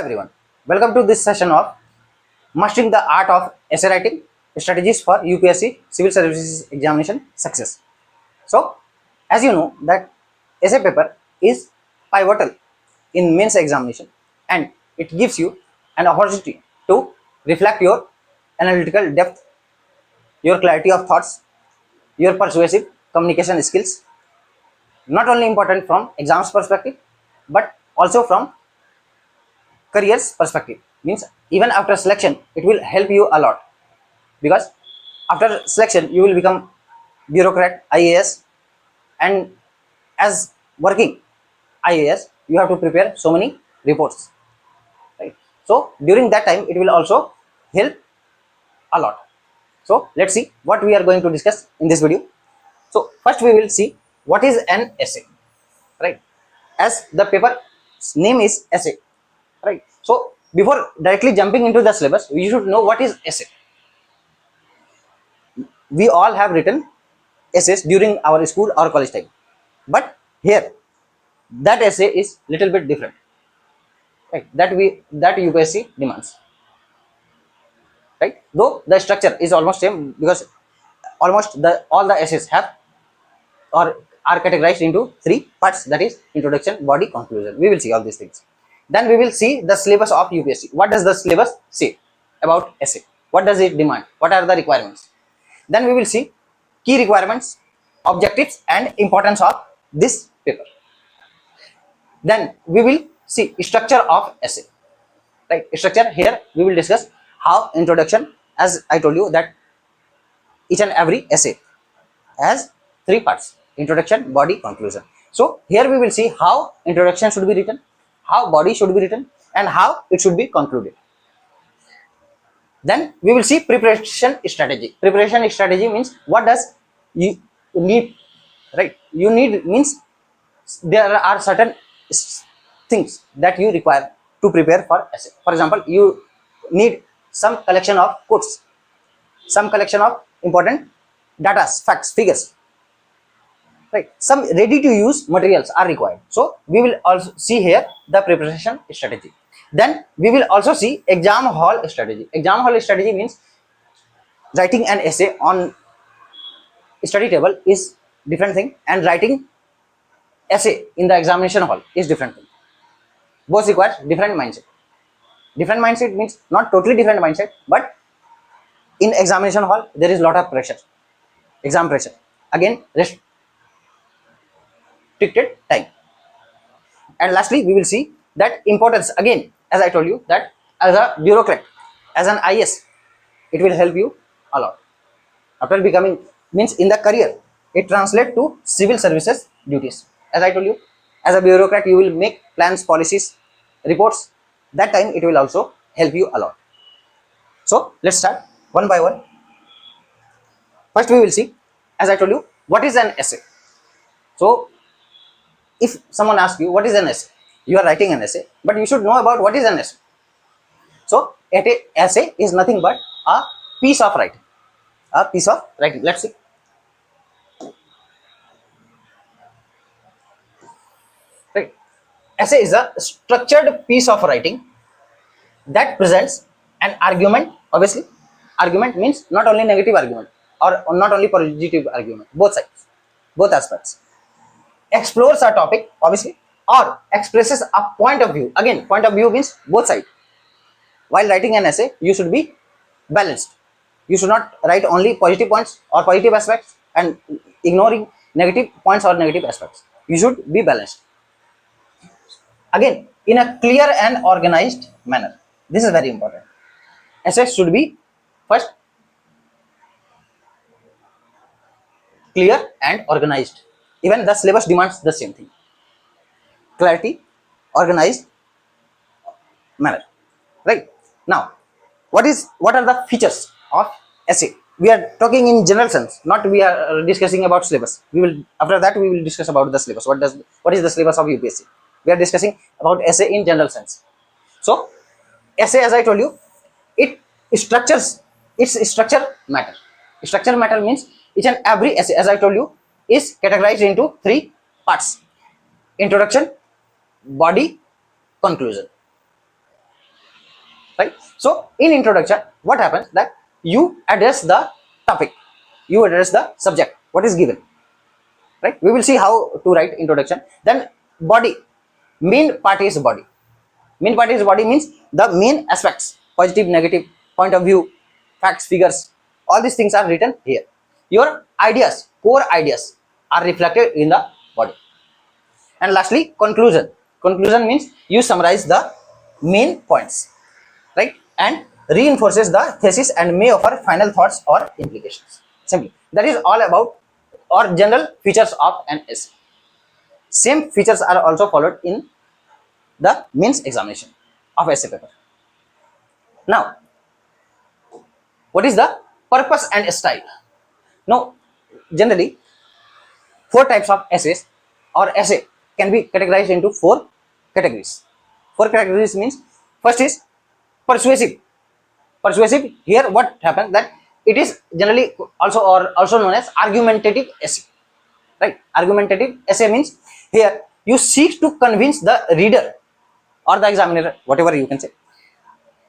everyone, welcome to this session of Mastering the Art of Essay Writing Strategies for UPSC Civil Services Examination Success. So, as you know that essay paper is pivotal in mains examination and it gives you an opportunity to reflect your analytical depth, your clarity of thoughts, your persuasive communication skills, not only important from exams perspective but also from careers perspective. Means even after selection it will help you a lot, because after selection you will become bureaucrat IAS, and as working IAS you have to prepare so many reports, right? So during that time it will also help a lot. So let's see what we are going to discuss in this video. So first we will see what is an essay, right? As the paper name is essay, right? So before directly jumping into the syllabus, we should know what is essay. We all have written essays during our school or college time, but here that essay is little bit different, right? That UPSC demands, right? Though the structure is almost same, because almost the all the essays have or are categorized into three parts, that is introduction, body, conclusion. We will see all these things. Then we will see the syllabus of UPSC. What does the syllabus say about essay? What does it demand? What are the requirements? Then we will see key requirements, objectives and importance of this paper. Then we will see structure of essay, right? Structure, here we will discuss how introduction, as I told you that each and every essay has three parts: introduction, body, conclusion. So here we will see how introduction should be written, how body should be written, and how it should be concluded. Then we will see preparation strategy. Preparation strategy means what does you need, right? You need means there are certain things that you require to prepare for essay. For example, you need some collection of quotes, some collection of important data, facts, figures, right? Some ready to use materials are required. So we will also see here the preparation strategy. Then we will also see exam hall strategy. Exam hall strategy means writing an essay on study table is different thing, and writing essay in the examination hall is different thing. Both requires different mindset. Different mindset means not totally different mindset, but in examination hall there is lot of pressure, exam pressure, again restricted time. And lastly we will see that importance, again as I told you that as a bureaucrat, as an IS, it will help you a lot after becoming, means in the career it translates to civil services duties. As I told you, as a bureaucrat you will make plans, policies, reports. That time it will also help you a lot. So let's start one by one. First we will see, as I told you, what is an essay. So if someone asks you what is an essay, you are writing an essay, but you should know about what is an essay. So an essay is nothing but a piece of writing. A piece of writing. Let's see. Right. Essay is a structured piece of writing that presents an argument. Obviously, argument means not only negative argument or not only positive argument. Both sides, both aspects. Explores a topic, obviously, or expresses a point of view. Again, point of view means both sides. While writing an essay, you should be balanced. You should not write only positive points or positive aspects and ignoring negative points or negative aspects. You should be balanced. Again, in a clear and organized manner. This is very important. Essays should be first clear and organized. Even the syllabus demands the same thing. Clarity, organized manner. Right? Now, what are the features of essay? We are talking in general sense, not we are discussing about syllabus. We will, after that we will discuss about the syllabus. What is the syllabus of UPSC? We are discussing about essay in general sense. So essay, as I told you, it structures, its structure matter. Structure matter means each and every essay, as I told you, is categorized into three parts: introduction, body, conclusion. So in introduction, what happens that you address the topic, you address the subject, what is given, right? We will see how to write introduction. Then body, main part is body. Main part is body means the main aspects, positive, negative, point of view, facts, figures, all these things are written here. Your ideas, core ideas are reflected in the body. And lastly, conclusion. Conclusion means you summarize the main points, right? And reinforces the thesis and may offer final thoughts or implications. Simply, that is all about or general features of an essay. Same features are also followed in the mains examination of essay paper. Now, what is the purpose and style? Now, generally, four types of essays or essay can be categorized into four categories. Four categories means first is persuasive. Persuasive, here what happens that it is generally also known as argumentative essay, right? Argumentative essay means here you seek to convince the reader or the examiner, whatever you can say,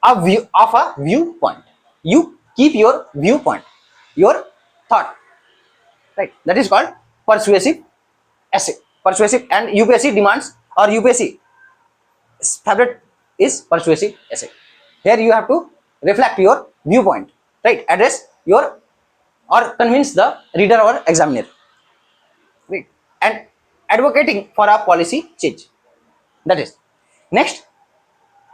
a view of a viewpoint. You keep your viewpoint, your thought, right? That is called persuasive essay. Persuasive, and UPSC demands or UPSC favorite is persuasive essay. Here you have to reflect your viewpoint, right? Address your or convince the reader or examiner, right? And advocating for a policy change. That is next,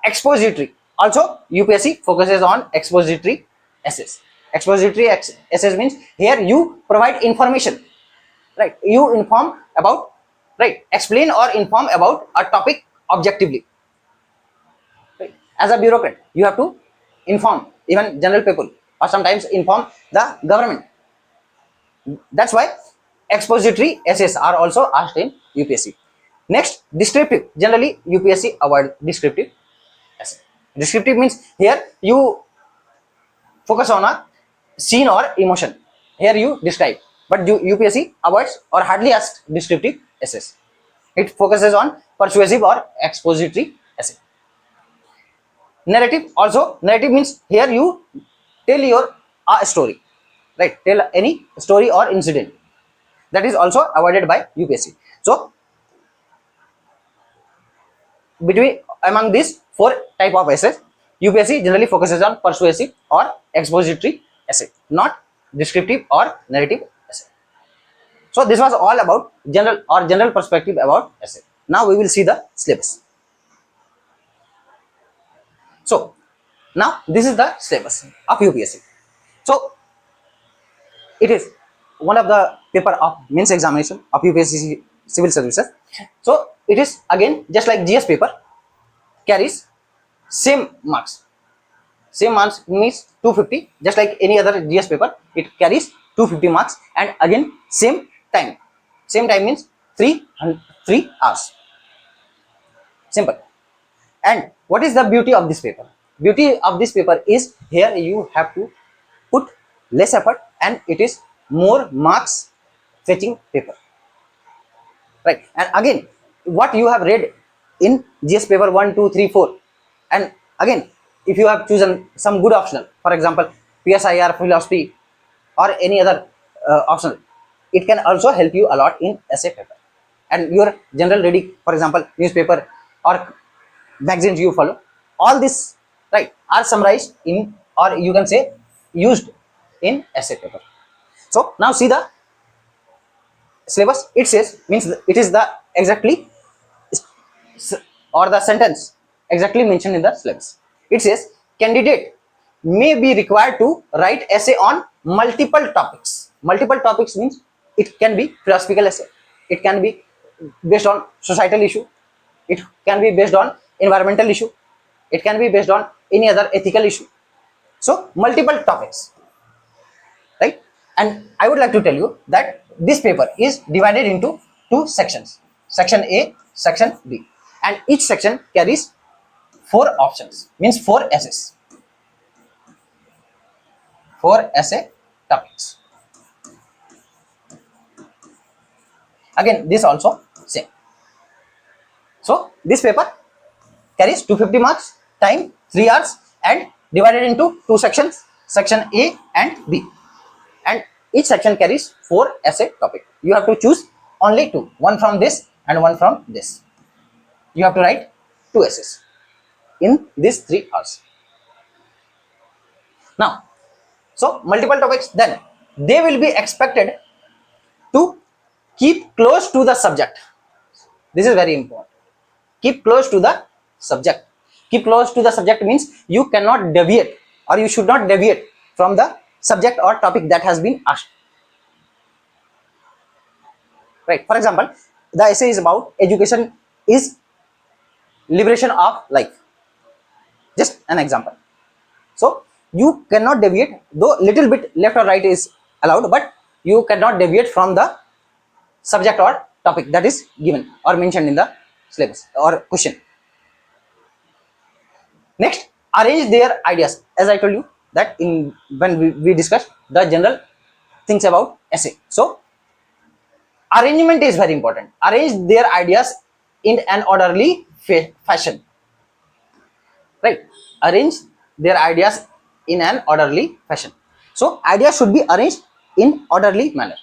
expository. Also, UPSC focuses on expository essays. Expository essays means here you provide information, right? You inform about, right? Explain or inform about a topic objectively. Right? As a bureaucrat, you have to inform even general people or sometimes inform the government. That's why expository essays are also asked in UPSC. Next, descriptive. Generally, UPSC avoid descriptive essay. Descriptive means here you focus on a scene or emotion. Here you describe, but UPSC avoids or hardly asks descriptive essays. It focuses on persuasive or expository essay. Narrative, also narrative means here you tell your a story, right? Tell any story or incident. That is also avoided by UPSC. So between among these four type of essays, UPSC generally focuses on persuasive or expository essay, not descriptive or narrative essay. So this was all about general perspective about essay. Now we will see the syllabus. So now this is the syllabus of UPSC. So it is one of the paper of mains examination of UPSC civil services. So it is again just like GS paper, carries same marks. Same marks means 250, just like any other GS paper, it carries 250 marks, and again same time. Same time means 3 hours. Simple. And what is the beauty of this paper? Beauty of this paper is here you have to put less effort and it is more marks fetching paper, right? And again, what you have read in GS paper 1, 2, 3, 4, and again, if you have chosen some good optional, for example, PSIR, philosophy, or any other optional, it can also help you a lot in essay paper. And your general reading, for example, newspaper or magazines you follow, all this, right, are summarized in, or you can say used in essay paper. So now see the syllabus. It says means it is the exactly or the sentence exactly mentioned in the syllabus. It says candidate may be required to write essay on multiple topics. Multiple topics means it can be philosophical essay, it can be based on societal issue, it can be based on environmental issue, it can be based on any other ethical issue. So multiple topics, right? And I would like to tell you that this paper is divided into two sections, section A, section B, and each section carries four options, means four essays, four essay topics. Again, this also same. So this paper carries 250 marks, time 3 hours, and divided into two sections, section A and B, and each section carries 4 essay topic. You have to choose only two, one from this and one from this. You have to write 2 essays in these 3 hours. Now, so multiple topics, then they will be expected to keep close to the subject. This is very important. Keep close to the subject. Keep close to the subject means you cannot deviate, or you should not deviate from the subject or topic that has been asked. Right? For example, the essay is about education is liberation of life. Just an example. So you cannot deviate, though little bit left or right is allowed, but you cannot deviate from the subject or topic that is given or mentioned in the syllabus or question. Next, arrange their ideas. As I told you that in when we discussed the general things about essay. So arrangement is very important. Arrange their ideas in an orderly fashion. Right? Arrange their ideas in an orderly fashion. So ideas should be arranged in orderly manner.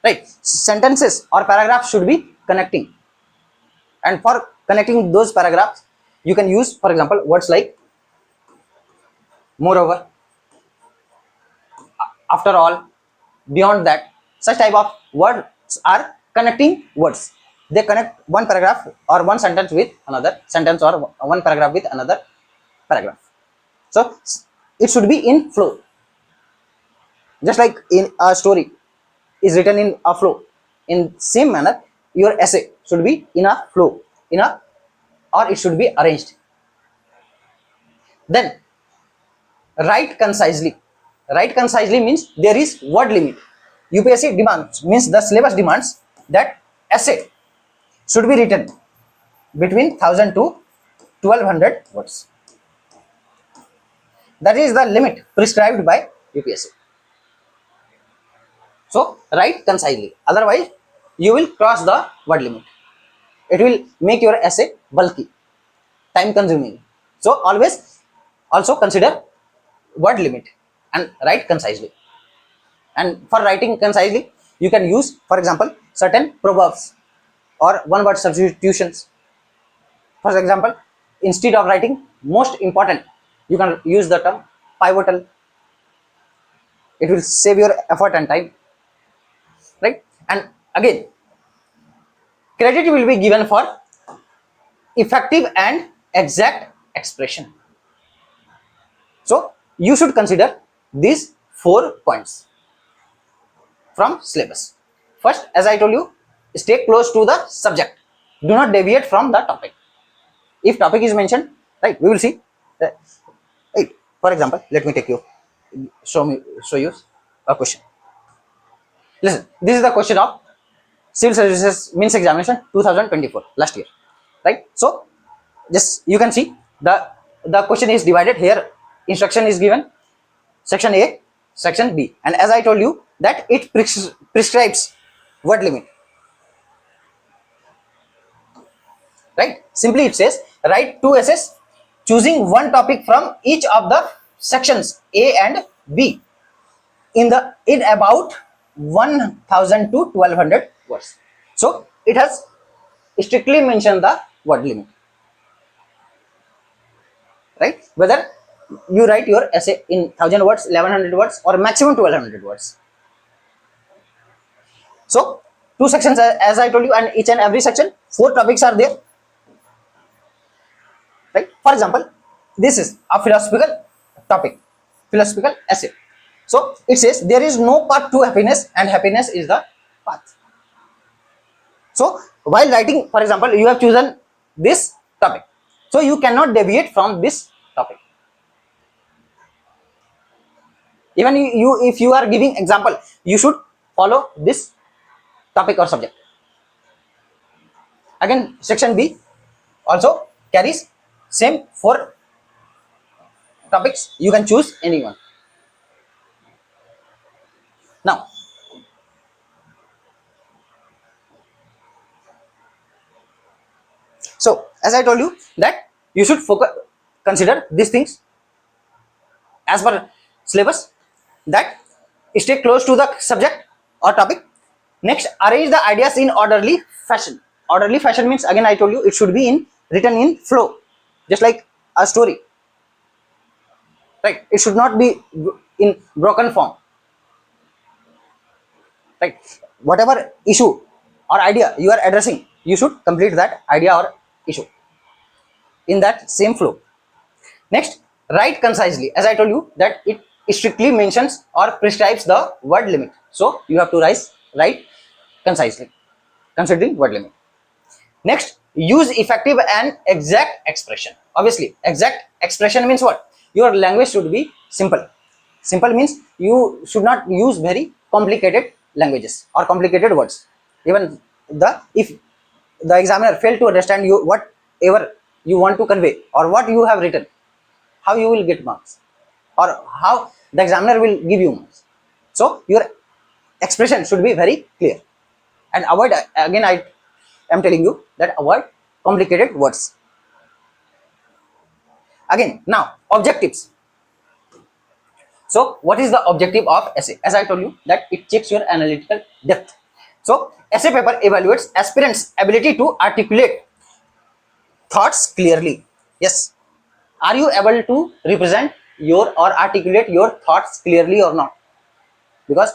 Right? Sentences or paragraphs should be connecting. And for connecting those paragraphs, you can use, for example, words like moreover, after all, beyond that. Such type of words are connecting words. They connect one paragraph or one sentence with another sentence, or one paragraph with another paragraph. So it should be in flow. Just like in a story is written in a flow, in same manner your essay should be in a flow, in a, or it should be arranged. Then write concisely. Write concisely means there is word limit. UPSC demands, means the syllabus demands that essay should be written between 1000 to 1200 words. That is the limit prescribed by UPSC. So write concisely, otherwise you will cross the word limit. It will make your essay bulky, time consuming. So always also consider word limit and write concisely. And for writing concisely, you can use, for example, certain proverbs or one word substitutions. For example, instead of writing most important, you can use the term pivotal. It will save your effort and time. Right? And again, credit will be given for effective and exact expression. So you should consider these 4 points from syllabus. First, as I told you, stay close to the subject. Do not deviate from the topic. If topic is mentioned, right, we will see. Right. For example, let me take you, show you a question. Listen, this is the question of Civil Services Means Examination 2024, last year, right? So, just you can see the question is divided here. Instruction is given, section A, section B, and as I told you that it prescribes word limit. Right? Simply it says write 2 essays choosing one topic from each of the sections A and B in about 1000 to 1200 words. So it has strictly mentioned the word limit. Right? Whether you write your essay in 1000 words, 1100 words, or maximum 1200 words. So 2 sections, as I told you, and each and every section 4 topics are there. Right? For example, this is a philosophical topic, philosophical essay. So it says there is no path to happiness and happiness is the path. So while writing, for example, you have chosen this topic, so you cannot deviate from this topic. Even you if you are giving example, you should follow this topic or subject. Again, section B also carries same 4 topics. You can choose anyone. Now, so as I told you that you should consider these things as per syllabus, that stay close to the subject or topic. Next, arrange the ideas in orderly fashion. Orderly fashion means, again I told you, it should be in written in flow, just like a story, right? It should not be in broken form, right? Whatever issue or idea you are addressing, you should complete that idea or issue in that same flow. Next, write concisely. As I told you that it strictly mentions or prescribes the word limit, so you have to write concisely considering word limit. Next, use effective and exact expression. Obviously, exact expression means what? Your language should be simple. Simple means you should not use very complicated languages or complicated words. Even the if the examiner failed to understand you whatever you want to convey or what you have written, how you will get marks, or how the examiner will give you marks. So your expression should be very clear, and avoid, again I am telling you that avoid complicated words. Again, now objectives. So what is the objective of essay? As I told you that it checks your analytical depth. So essay paper evaluates aspirants ability to articulate thoughts clearly. Yes, are you able to represent your or articulate your thoughts clearly or not? Because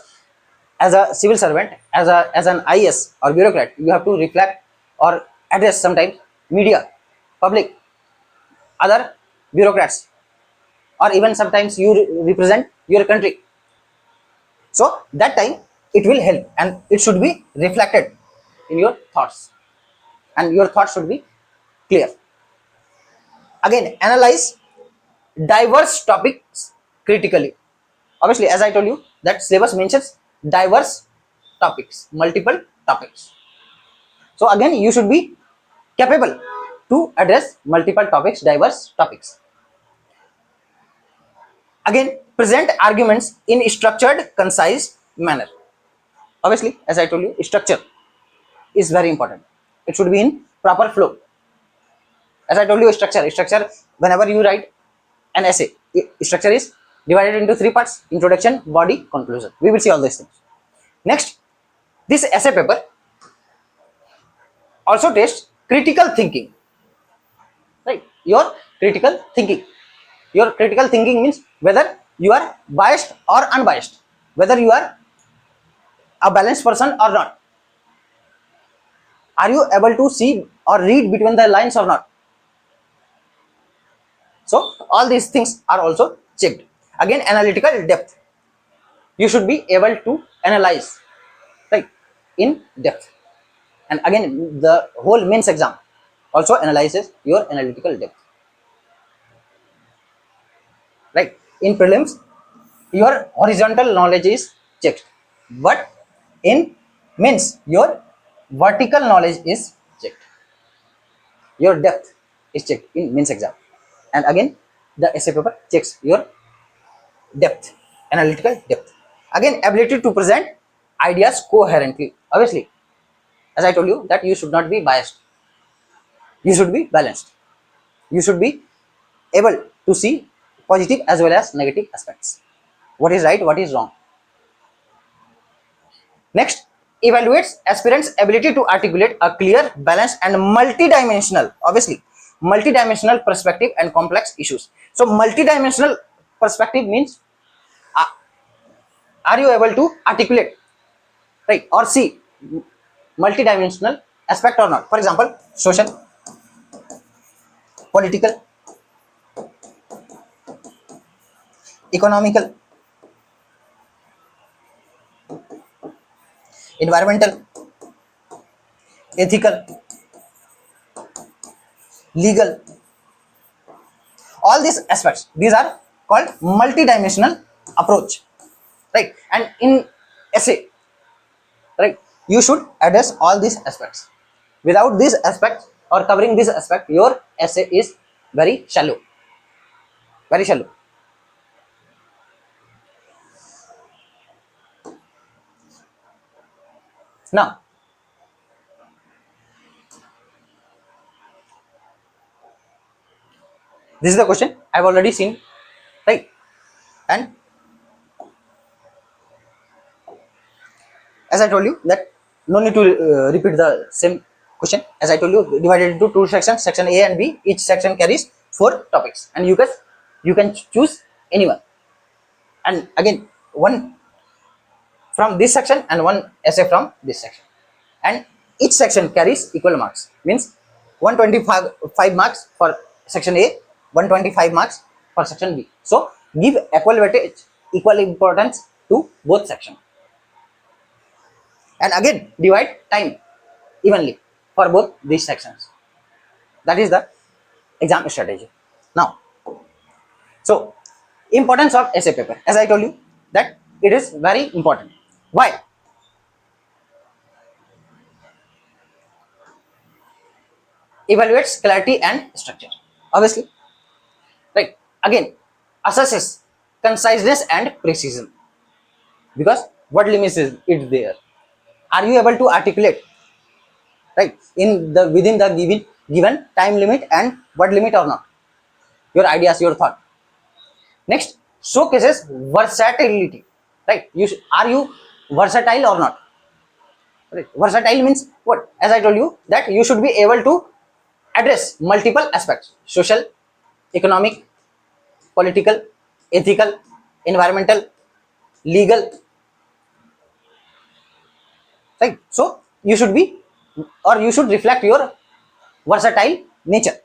as a civil servant, as an IS or bureaucrat, you have to reflect or address sometimes media, public, other bureaucrats, or even sometimes you represent your country. So that time it will help, and it should be reflected in your thoughts, and your thoughts should be clear. Again, analyze diverse topics critically. Obviously, as I told you that syllabus mentions diverse topics, multiple topics. So again, you should be capable to address multiple topics, diverse topics. Again, present arguments in structured, concise manner. Obviously, as I told you, structure is very important. It should be in proper flow. As I told you, structure. Whenever you write an essay, structure is divided into three parts: introduction, body, conclusion. We will see all these things. Next, this essay paper also tests critical thinking. Right? Your critical thinking means whether you are biased or unbiased, whether you are a balanced person or not. Are you able to see or read between the lines or not? So all these things are also checked. Again, analytical depth. You should be able to analyze, right, in depth. And again, the whole mains exam also analyzes your analytical depth. Right? In prelims, your horizontal knowledge is checked, but in mains, your vertical knowledge is checked. Your depth is checked in mains exam. And again, the essay paper checks your depth, analytical depth. Again, ability to present ideas coherently. Obviously, as I told you that you should not be biased, you should be balanced, you should be able to see positive as well as negative aspects, what is right, what is wrong. Next, evaluates aspirants ability to articulate a clear, balanced and multidimensional, obviously multidimensional perspective and complex issues. So multidimensional perspective means, uh, are you able to articulate, right, or see multidimensional aspect or not? For example, social, political, economical, environmental, ethical, legal, all these aspects, these are called multidimensional approach, right? And in essay, right, you should address all these aspects. Without these aspects or covering this aspect, your essay is very shallow, very shallow. Now, This is the question I've already seen, right? And as I told you that no need to repeat the same question. As I told you, divided into two sections, section A and B. Each section carries 4 topics, and you can choose anyone. And again, one from this section and one essay from this section. And each section carries equal marks. Means 125 marks for section A, 125 marks for section B. So give equal weightage, equal importance to both sections. And again divide time evenly for both these sections. That is the exam strategy. Now, so importance of essay paper. As I told you that it is very important. Why? Evaluates clarity and structure. Obviously, right? Again, assesses conciseness and precision. Because what limits is it there? Are you able to articulate, right, in the within the given time limit and word limit or not? Your ideas, your thought. Next, showcases versatility, right? Are you versatile or not? Right. Versatile means what? As I told you that you should be able to address multiple aspects: social, economic, political, ethical, environmental, legal, right? So you should be, or you should reflect your versatile nature.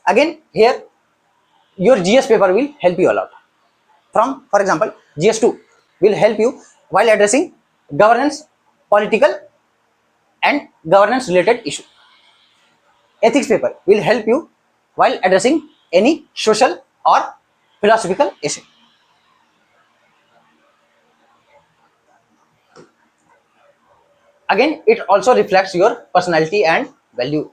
Again, here your GS paper will help you a lot. For example, GS2 will help you while addressing governance, political, and governance related issue. Ethics paper will help you while addressing any social or philosophical issue. Again, it also reflects your personality and value,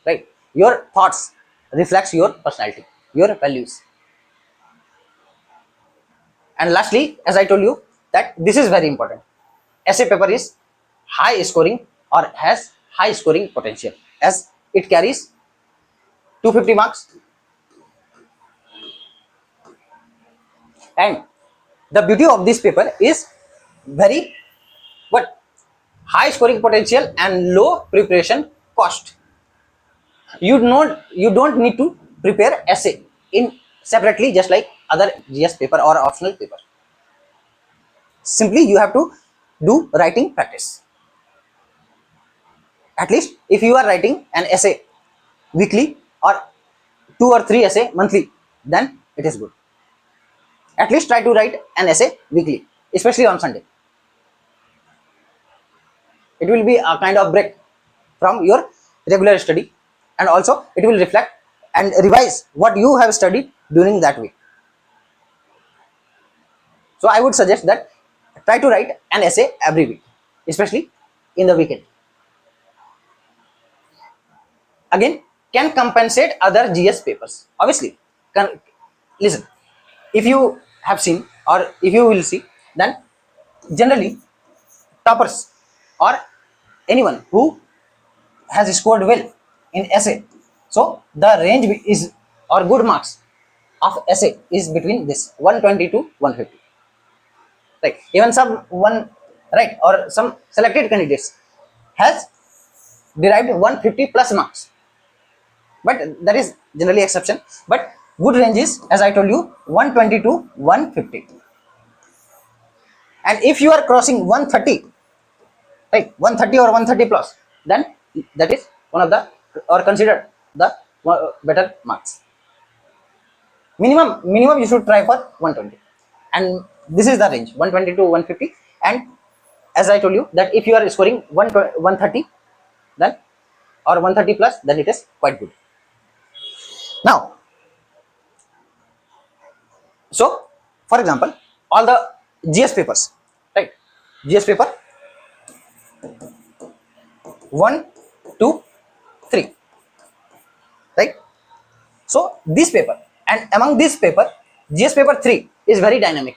right? Your thoughts reflects your personality, your values. And lastly, as I told you that this is very important, essay paper is high scoring or has high scoring potential, as it carries 250 marks. And the beauty of this paper is very what, high scoring potential and low preparation cost. You don't need to prepare essay in separately, just like other GS paper or optional paper. Simply you have to do writing practice. At least if you are writing an essay weekly or 2 or 3 essay monthly, then it is good. At least try to write an essay weekly, especially on Sunday. It will be a kind of break from your regular study, and also it will reflect and revise what you have studied during that week. So I would suggest that try to write an essay every week, especially in the weekend. Again, can compensate other GS papers. Obviously, listen. If you have seen or if you will see, then generally toppers or anyone who has scored well in essay, so the range is, or good marks of essay is between this 120 to 150. Right? Even some one, right, or some selected candidates has derived 150 plus marks, but that is generally exception. But good range is, as I told you, 120 to 150. And if you are crossing 130, right, 130 or 130 plus, then that is one of the, or considered the better marks. Minimum you should try for 120, and this is the range 120 to 150. And as I told you that if you are scoring 130, then or 130 plus, then it is quite good. Now, so for example, all the GS papers, right, GS paper 1, 2, 3, right? So this paper, and among this paper, GS paper 3 is very dynamic,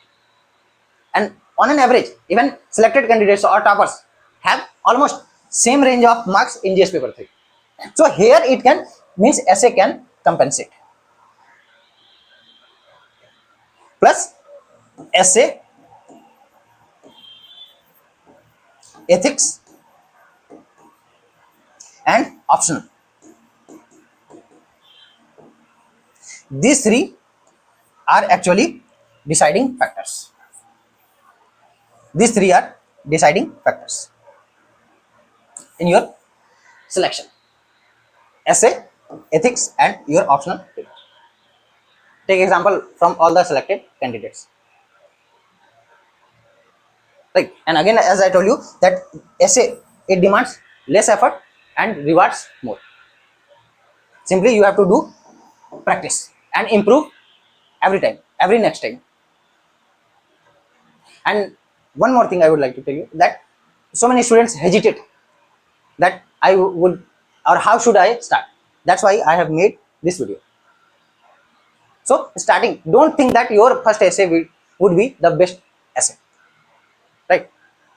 and on an average, even selected candidates or toppers have almost same range of marks in GS paper 3. So here it can means essay can compensate. Plus essay, ethics, and optional. These three are actually deciding factors. These three are deciding factors in your selection: essay, ethics, and your optional paper. Take example from all the selected candidates. Right, and again, as I told you, that essay, it demands less effort and rewards more. Simply, you have to do practice and improve every time, every next time. And one more thing I would like to tell you, that so many students hesitate that I would, or how should I start. That's why I have made this video. So starting, don't think that your first essay would be the best essay, right?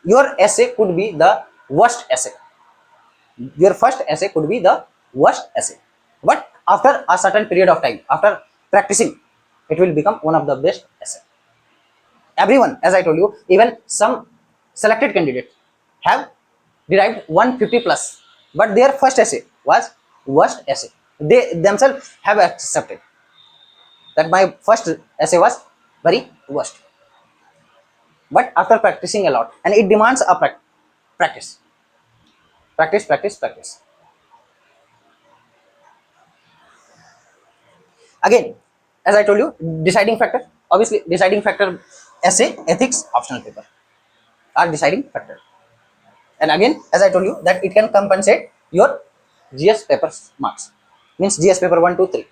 Your essay could be the worst essay. Your first essay could be the worst essay, but after a certain period of time, after practicing, it will become one of the best essay. Everyone, as I told you, even some selected candidates have derived 150 plus, but their first essay was worst essay. They themselves have accepted that my first essay was very worst, but after practicing a lot, and it demands a practice, practice. Again, as I told you, deciding factor, obviously deciding factor, essay, ethics, optional paper are deciding factor. And again, as I told you, that it can compensate your GS papers marks, means GS paper 1 2 3.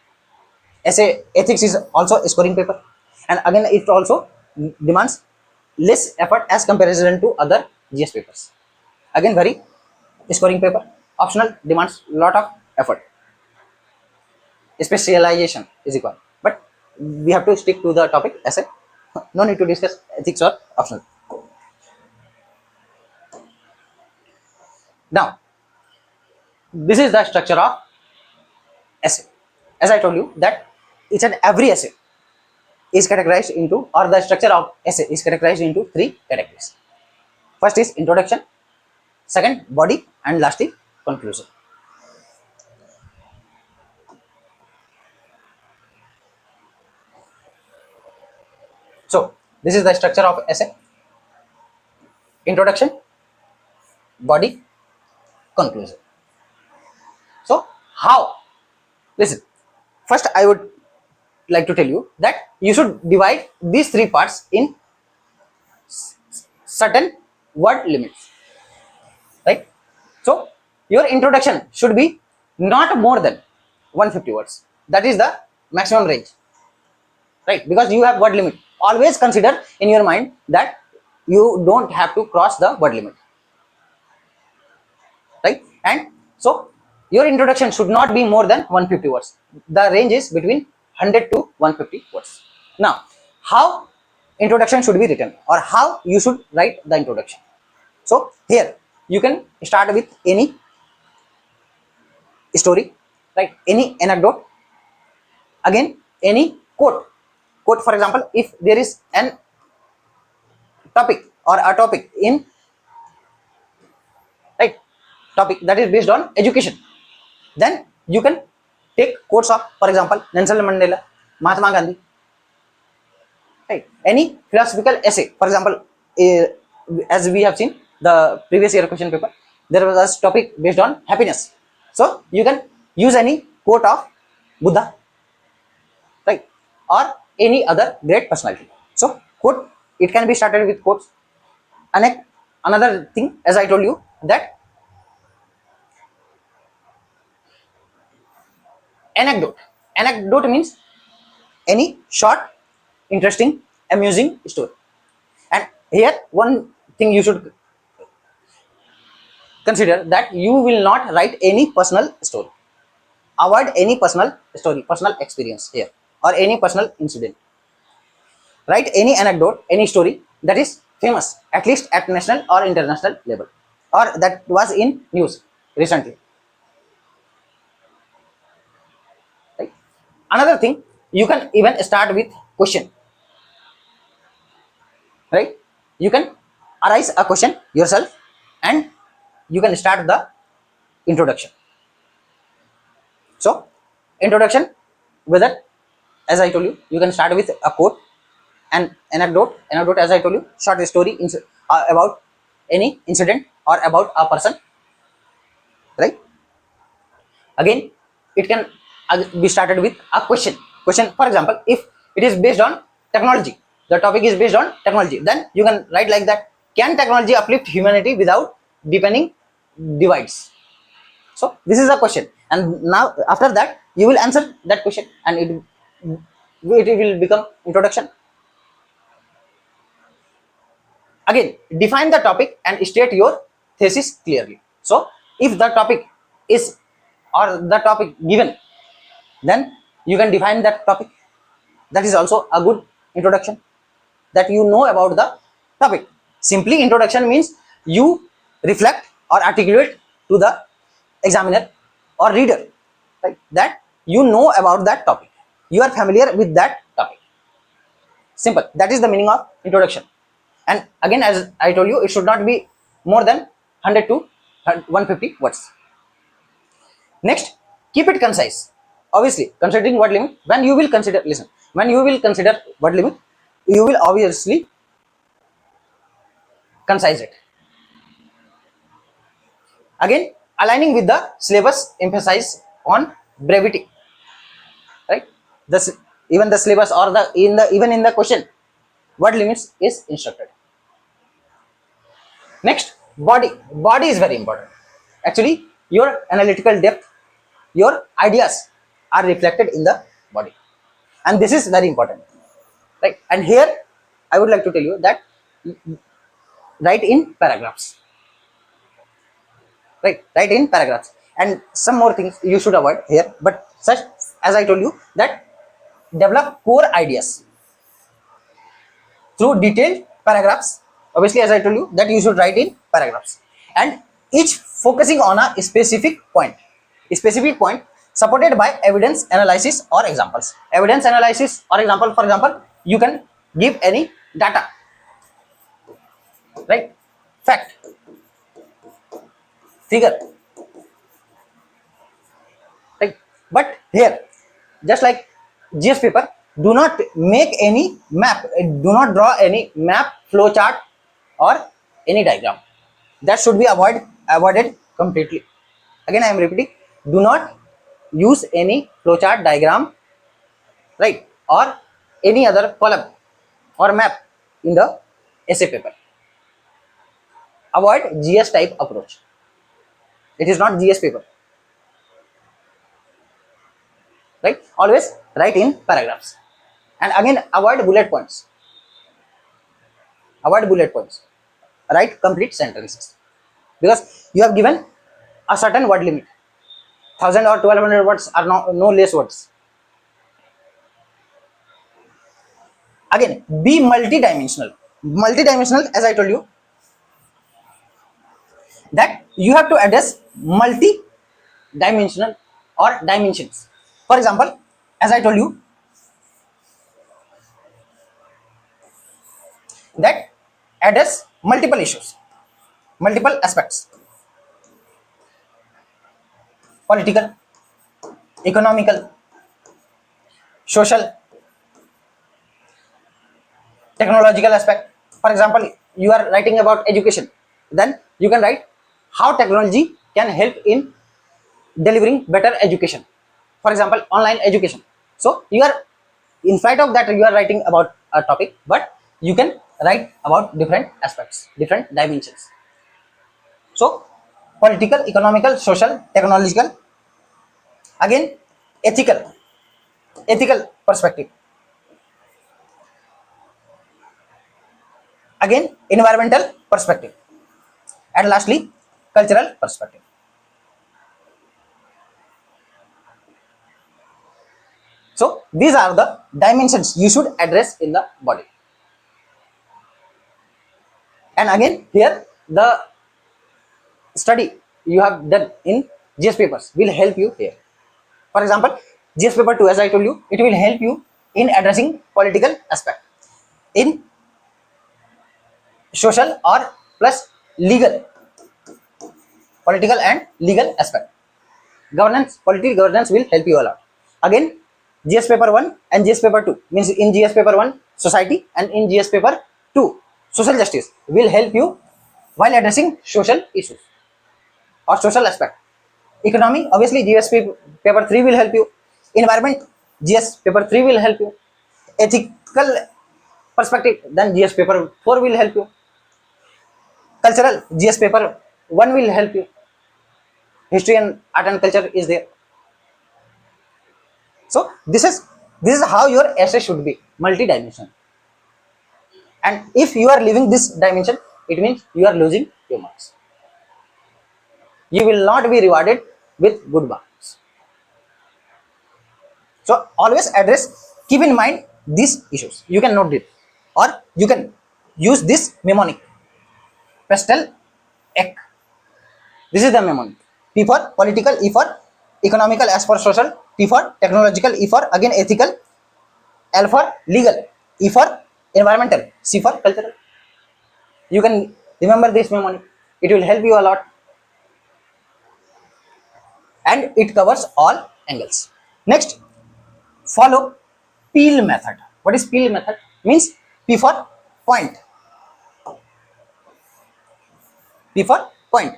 Essay, ethics is also a scoring paper, and again it also demands less effort as comparison to other GS papers. Again, very scoring paper. Optional demands lot of effort, specialization is required, but we have to stick to the topic essay. No need to discuss ethics or optional. Now, this is the structure of essay. As I told you, that each and every essay is categorized into, or the structure of essay is categorized into three categories. First is introduction, second body, and lastly conclusion. So this is the structure of essay: introduction, body, conclusion. So how? Listen, first I would like to tell you that you should divide these three parts in certain word limits, right? So your introduction should be not more than 150 words. That is the maximum range, right? Because you have word limit. Always consider in your mind that you don't have to cross the word limit, right? And so your introduction should not be more than 150 words. The range is between 100 to 150 words. Now, how introduction should be written, or how you should write the introduction? So here you can start with any story, right? Any anecdote, again any quote. For example, if there is an topic or a topic in, right, topic that is based on education, then you can take quotes of, for example, Nelson Mandela, Mahatma Gandhi, right? Any philosophical essay, for example, as we have seen the previous year question paper, there was a topic based on happiness, so you can use any quote of Buddha, right, or any other great personality. So quote, it can be started with quotes. And another thing, as I told you, that anecdote means any short, interesting, amusing story. And here one thing you should consider, that you will not write any personal story. Avoid any personal story, personal experience here, or any personal incident. Write any anecdote, any story that is famous, at least at national or international level, or that was in news recently. Another thing, you can even start with question, right? You can arise a question yourself and you can start the introduction. So introduction, whether, as I told you, you can start with a quote, an anecdote as I told you, short story about any incident or about a person, right? Again, it can be started with a question. For example, if it is based on technology, the topic is based on technology, then you can write like that: can technology uplift humanity without deepening divides? So this is a question, and now after that you will answer that question, and it will become introduction. Again, define the topic and state your thesis clearly. So if the topic is, or the topic given, then you can define that topic. That is also a good introduction, that you know about the topic. Simply introduction means you reflect or articulate to the examiner or reader, right, that you know about that topic, you are familiar with that topic. Simple, that is the meaning of introduction. And again, as I told you, it should not be more than 100 to 150 words. Next, keep it concise. Obviously, considering word limit, when you will consider, listen, when you will consider word limit, you will obviously concise it. Again, aligning with the syllabus, emphasize on brevity, right? This, even the syllabus or the even in the question, word limits is instructed. Next, body is very important. Actually, your analytical depth, your ideas are reflected in the body, and this is very important, right? And here I would like to tell you that write in paragraphs, right? Write in paragraphs. And some more things you should avoid here, but such, as I told you, that develop core ideas through detailed paragraphs. Obviously, as I told you, that you should write in paragraphs, and each focusing on a specific point supported by evidence analysis or examples. Evidence analysis or example, for example, you can give any data, right? Fact, figure, right? But here, just like GS paper, do not make any map, do not draw any map, flow chart, or any diagram. That should be avoided completely. Again, I am repeating, do not use any flowchart, diagram, right, or any other column or map in the essay paper. Avoid GS type approach. It is not GS paper, right? Always write in paragraphs. And again, avoid bullet points, write complete sentences, because you have given a certain word limit. 1000 or 1200 words are no less words. Again, be multidimensional, as I told you, that you have to address multi-dimensional or dimensions. For example, as I told you, that address multiple issues, multiple aspects: political, economical, social, technological aspect. For example, you are writing about education, then you can write how technology can help in delivering better education. For example, online education. So you are, in spite of that, you are writing about a topic, but you can write about different aspects, different dimensions. So political, economical, social, technological. Again, ethical perspective. Again, environmental perspective. And lastly, cultural perspective. So these are the dimensions you should address in the body. And again, here the study you have done in GS papers will help you here. For example, GS paper 2, as I told you, it will help you in addressing political aspect, in social or plus legal, political and legal aspect. Governance, political governance will help you a lot. Again, GS paper 1 and GS paper 2 means in GS paper 1 society and in GS paper 2 social justice will help you while addressing social issues or social aspect. Economy, obviously GS paper 3 will help you. Environment, GS paper 3 will help you. Ethical perspective, then GS paper 4 will help you. Cultural, GS paper 1 will help you. History and art and culture is there. So this is how your essay should be, multi-dimensional. And if you are leaving this dimension, it means you are losing your marks. You will not be rewarded with good marks. So always address, keep in mind these issues. You can note it, or you can use this mnemonic. Pastel ek. This is the mnemonic. P for political, E for economical, S for social, T for technological, E for again ethical, L for legal, E for environmental, C for cultural. You can remember this mnemonic. It will help you a lot. And it covers all angles. Next, follow Peel method. What is Peel method? Means P for point, P for point,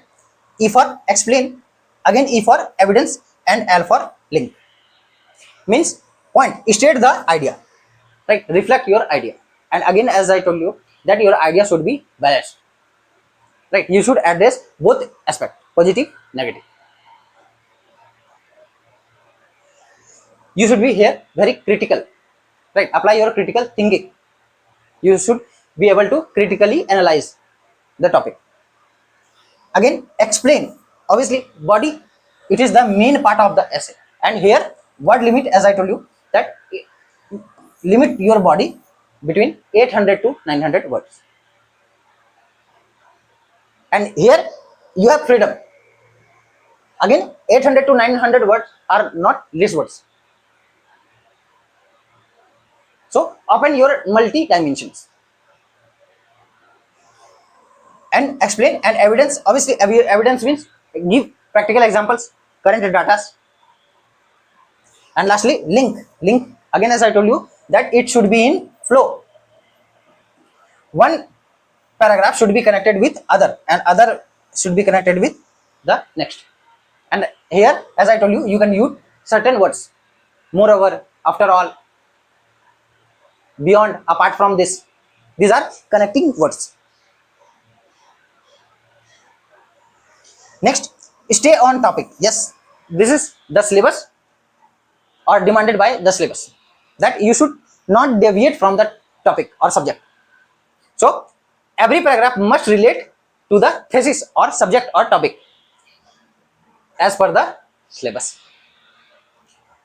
E for explain, again E for evidence, and L for link. Means point, state the idea, right? Reflect your idea. And again, as I told you, that your idea should be balanced, right? You should address both aspects, positive, negative. You should be here very critical, right? Apply your critical thinking. You should be able to critically analyze the topic. Again, explain. Obviously, body, it is the main part of the essay. And here, word limit, as I told you, that limit your body between 800 to 900 words. And here, you have freedom. Again, 800 to 900 words are not less words. So, open your multi dimensions. And explain and evidence. Obviously, evidence means give practical examples, current data. And lastly, link. Link, again, as I told you, that it should be in flow. One paragraph should be connected with other, and other should be connected with the next. And here, as I told you, you can use certain words. Moreover, after all, beyond, apart from this. These are connecting words. Next, stay on topic. Yes, this is the syllabus or demanded by the syllabus, that you should not deviate from the topic or subject. So every paragraph must relate to the thesis or subject or topic as per the syllabus.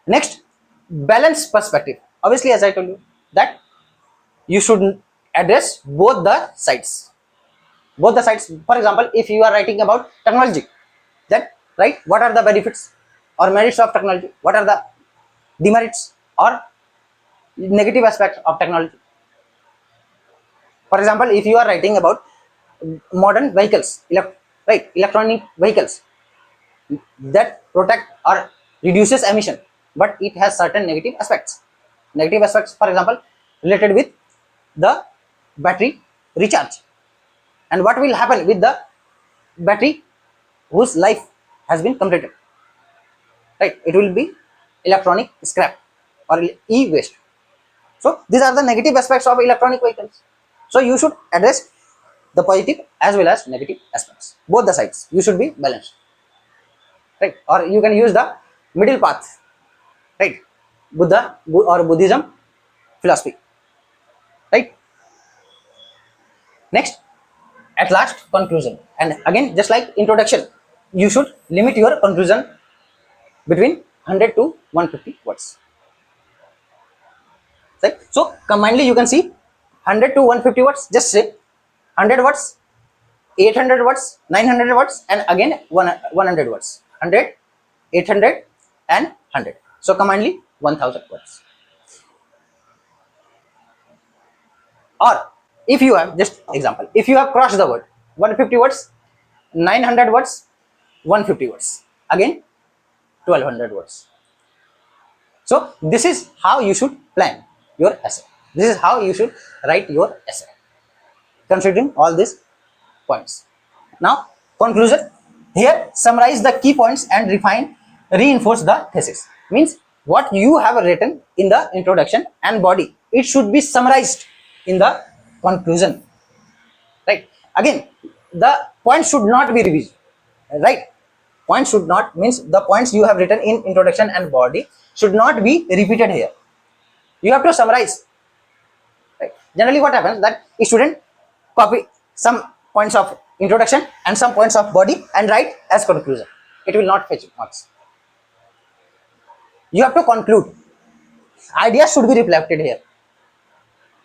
Next, balance perspective. Obviously, as I told you, that you should address both the sides. Both the sides. For example, if you are writing about technology, then right, what are the benefits or merits of technology? What are the demerits or negative aspects of technology? For example, if you are writing about modern vehicles, right, electronic vehicles that protect or reduces emission, but it has certain negative aspects. Negative aspects, for example, related with the battery recharge, and what will happen with the battery whose life has been completed, right? It will be electronic scrap or e-waste. So these are the negative aspects of electronic vehicles. So you should address the positive as well as negative aspects, both the sides. You should be balanced, right? Or you can use the middle path, right? Buddha or Buddhism philosophy, right? Next, at last, conclusion. And again, just like introduction, you should limit your conclusion between 100 to 150 words, right? So combinedly you can see 100 to 150 words. Just say 100 words, 800 words, 900 words, and again 100 words. 100, 800, and 100. So combinedly 1000 words. Or if you have, just example, if you have crossed the word 150 words, 900 words, 150 words, again 1200 words. So this is how you should plan your essay. This is how you should write your essay, considering all these points. Now, conclusion. Here, summarize the key points and reinforce the thesis. Means what you have written in the introduction and body, it should be summarized in the conclusion. Right? Again, the points should not be revised. Right? Points should not, means the points you have written in introduction and body should not be repeated here. You have to summarize. Right? Generally, what happens that a student copy some points of introduction and some points of body and write as conclusion. It will not fetch marks. You have to conclude. Ideas should be reflected here,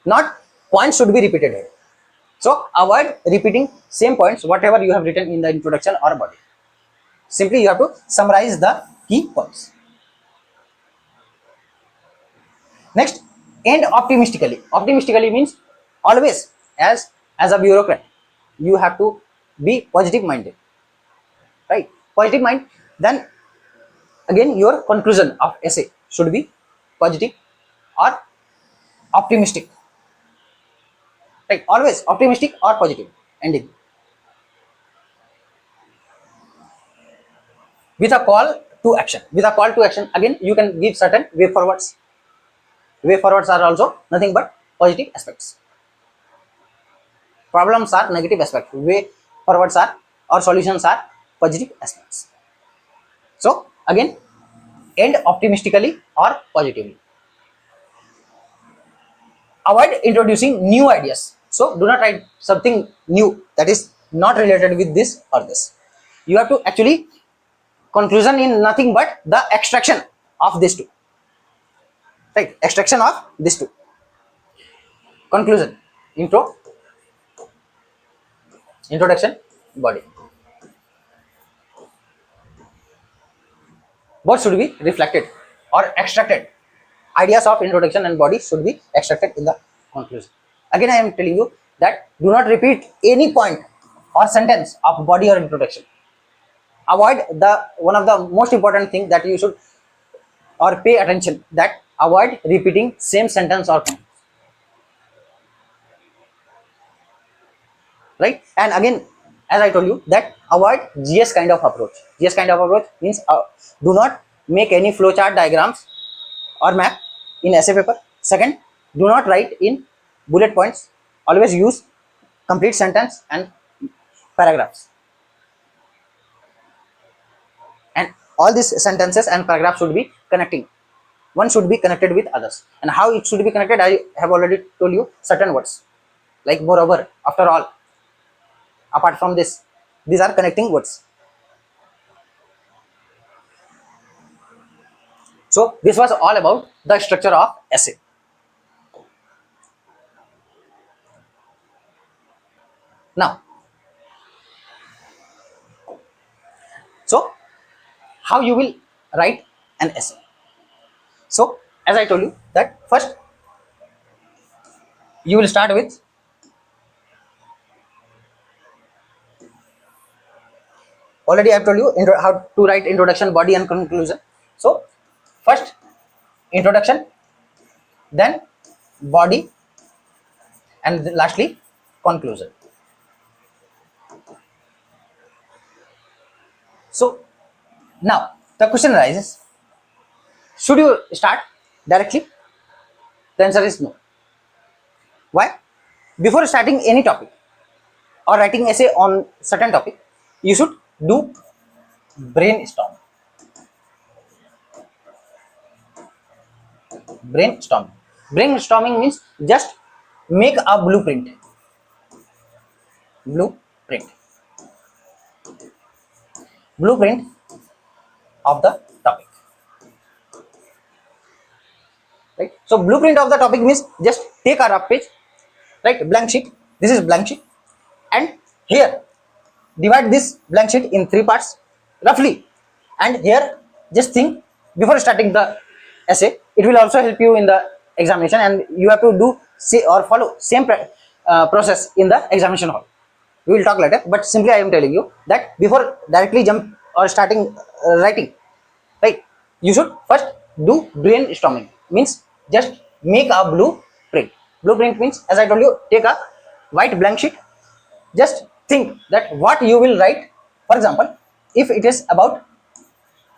not points should be repeated here. So avoid repeating same points whatever you have written in the introduction or body. Simply you have to summarize the key points. Next, end optimistically. Optimistically means always, as a bureaucrat, you have to be positive minded, right? Positive mind. Then again, your conclusion of essay should be positive or optimistic, right? Always optimistic or positive ending, with a call to action. With a call to action, again you can give certain way forwards. Way forwards are also nothing but positive aspects. Problems are negative aspects. Way forwards are, or solutions are, positive aspects. So again, end optimistically or positively. Avoid introducing new ideas. So do not write something new that is not related with this or this. You have to actually conclusion in nothing but the extraction of these two. Right? Extraction of these two. Conclusion, introduction, body. Both should be reflected or extracted. Ideas of introduction and body should be extracted in the conclusion. Again, I am telling you that do not repeat any point or sentence of body or introduction. Avoid the one of the most important thing that you should or pay attention, that avoid repeating same sentence or point. Right? And again, as I told you, that avoid GS kind of approach. GS kind of approach means do not make any flowchart diagrams or map in essay paper. Second, do not write in bullet points. Always use complete sentence and paragraphs. And all these sentences and paragraphs should be connecting. One should be connected with others. And how it should be connected, I have already told you certain words. Like moreover, after all, apart from this, these are connecting words. So this was all about the structure of essay. Now, so how you will write an essay? So as I told you that first you will start with already I have told you how to write introduction, body and conclusion. So first introduction, then body, and lastly conclusion. So now the question arises, should you start directly? The answer is no. Why? Before starting any topic or writing essay on certain topic, you should do brainstorm. Brainstorming means just make a blueprint. Blueprint of the topic. Right? So blueprint of the topic means just take a rough page, right? Blank sheet. This is blank sheet, and here divide this blank sheet in 3 parts roughly, and here just think before starting the essay, it will also help you in the examination, and you have to do say or follow same process in the examination hall. We will talk later, but simply I am telling you that before directly jump or starting writing, right, you should first do brainstorming, means just make a blueprint means, as I told you, take a white blank sheet, just think that what you will write. For example, if it is about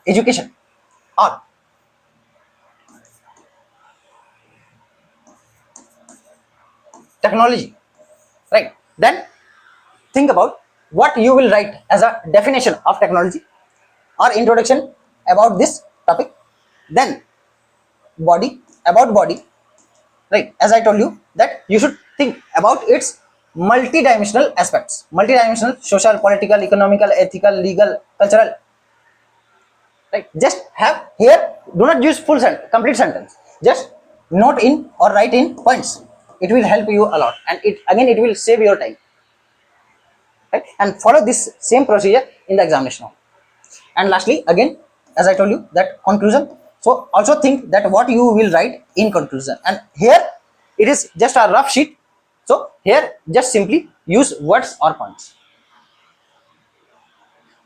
education or technology, right, then think about what you will write as a definition of technology or introduction about this topic. Then body, about body, right, as I told you that you should think about its multidimensional aspects, multidimensional social, political, economical, ethical, legal, cultural, right. Just have here, do not use complete sentence, just note in or write in points. It will help you a lot, and it will save your time, right, and follow this same procedure in the examination hall. And lastly, again, as I told you, that conclusion. So also think that what you will write in conclusion, and here it is just a rough sheet, so here just simply use words or points.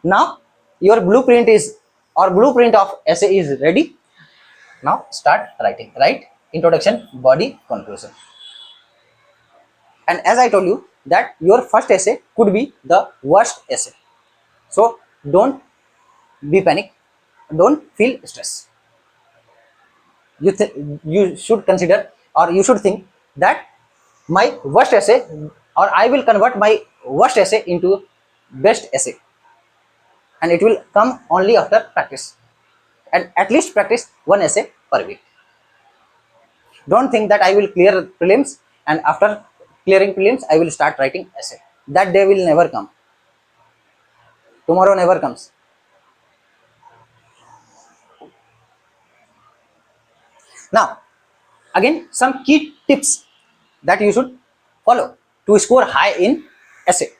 Now your blueprint is, or blueprint of essay is ready. Now start writing, right, introduction, body, conclusion. And as I told you that your first essay could be the worst essay, so don't be panic, don't feel stress. You should consider, or you should think that my worst essay, or I will convert my worst essay into best essay, and it will come only after practice, and at least practice one essay per week. Don't think that I will clear prelims and after clearing prelims I will start writing essay. That day will never come. Tomorrow never comes. Now, again, some key tips that you should follow to score high in essay.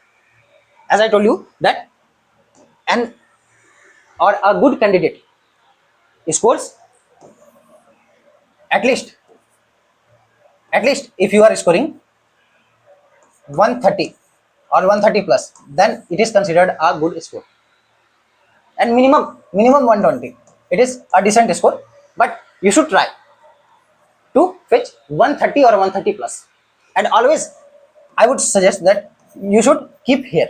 As I told you that an or a good candidate scores at least, if you are scoring 130 or 130 plus, then it is considered a good score. And minimum 120, it is a decent score, but you should try to fetch 130 or 130 plus. And always I would suggest that you should keep here,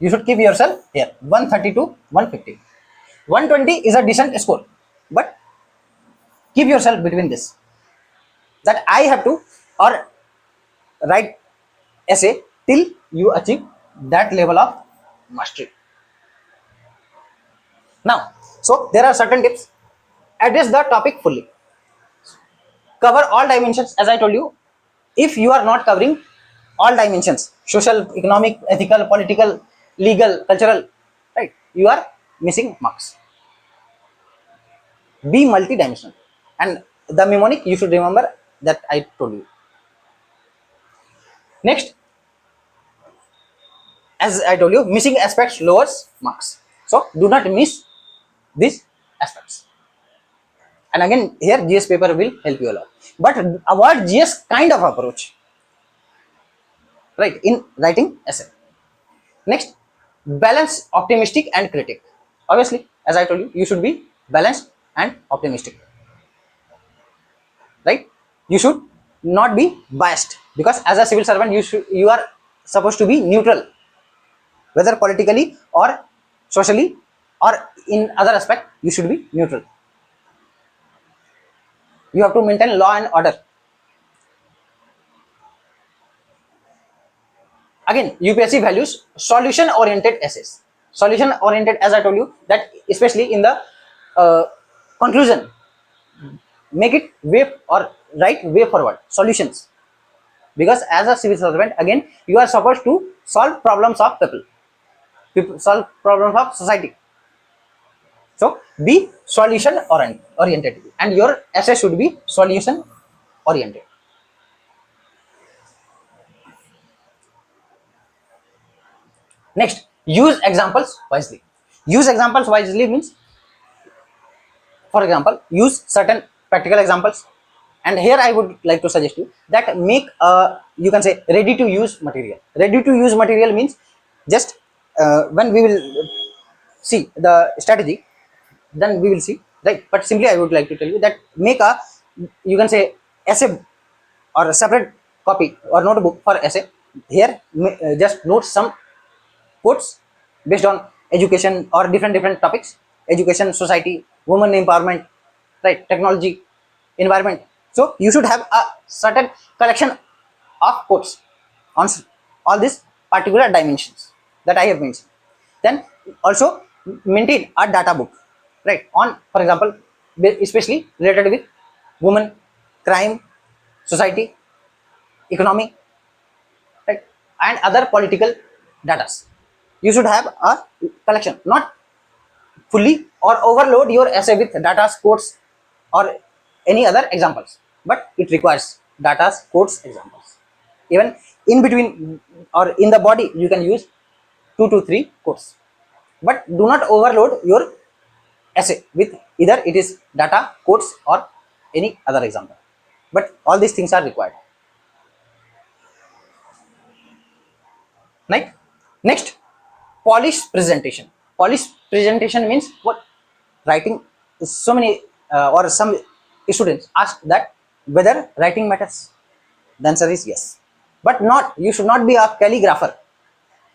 you should keep yourself here 130 to 150. 120 is a decent score, but keep yourself between this, that I have to or write essay till you achieve that level of mastery. Now, so there are certain tips. Address the topic fully, cover all dimensions. As I told you, if you are not covering all dimensions, social, economic, ethical, political, legal, cultural, right, you are missing marks. Be multidimensional, and the mnemonic you should remember that I told you. Next, as I told you, missing aspects lowers marks, so do not miss these aspects. And again, here GS paper will help you a lot, but avoid GS kind of approach, right, in writing essay. Next, balance optimistic and critic. Obviously, as I told you, you should be balanced and optimistic, right. You should not be biased, because as a civil servant you are supposed to be neutral, whether politically or socially or in other aspect. You should be neutral. You have to maintain law and order. Again, UPSC values solution oriented essays. Solution oriented, as I told you, that especially in the conclusion, make it way or right way forward solutions, because as a civil servant, again, you are supposed to solve problems of people solve problems of society. So be solution oriented, and your essay should be solution oriented. Next, use examples wisely. Use examples wisely means, For example, use certain practical examples. And here I would like to suggest you that make you can say ready to use material. Ready to use material means just when we will see the strategy, then we will see, right? But simply I would like to tell you that make a, you can say, essay or a separate copy or notebook for essay. Here just note some quotes based on education or different topics: education, society, women empowerment, right, technology, environment. So you should have a certain collection of quotes on all these particular dimensions that I have mentioned. Then also maintain a data book, right, on, for example, especially related with women, crime, society, economy, right, and other political data. You should have a collection, not fully or overload your essay with data, quotes, or any other examples, but it requires data, quotes, examples. Even in between or in the body you can use 2 to 3 quotes, but do not overload your essay with either it is data, quotes, or any other example. But all these things are required. Right? Next, polished presentation. Polished presentation means what? Writing. So many or some students ask that whether writing matters. The answer is yes, but not. You should not be a calligrapher,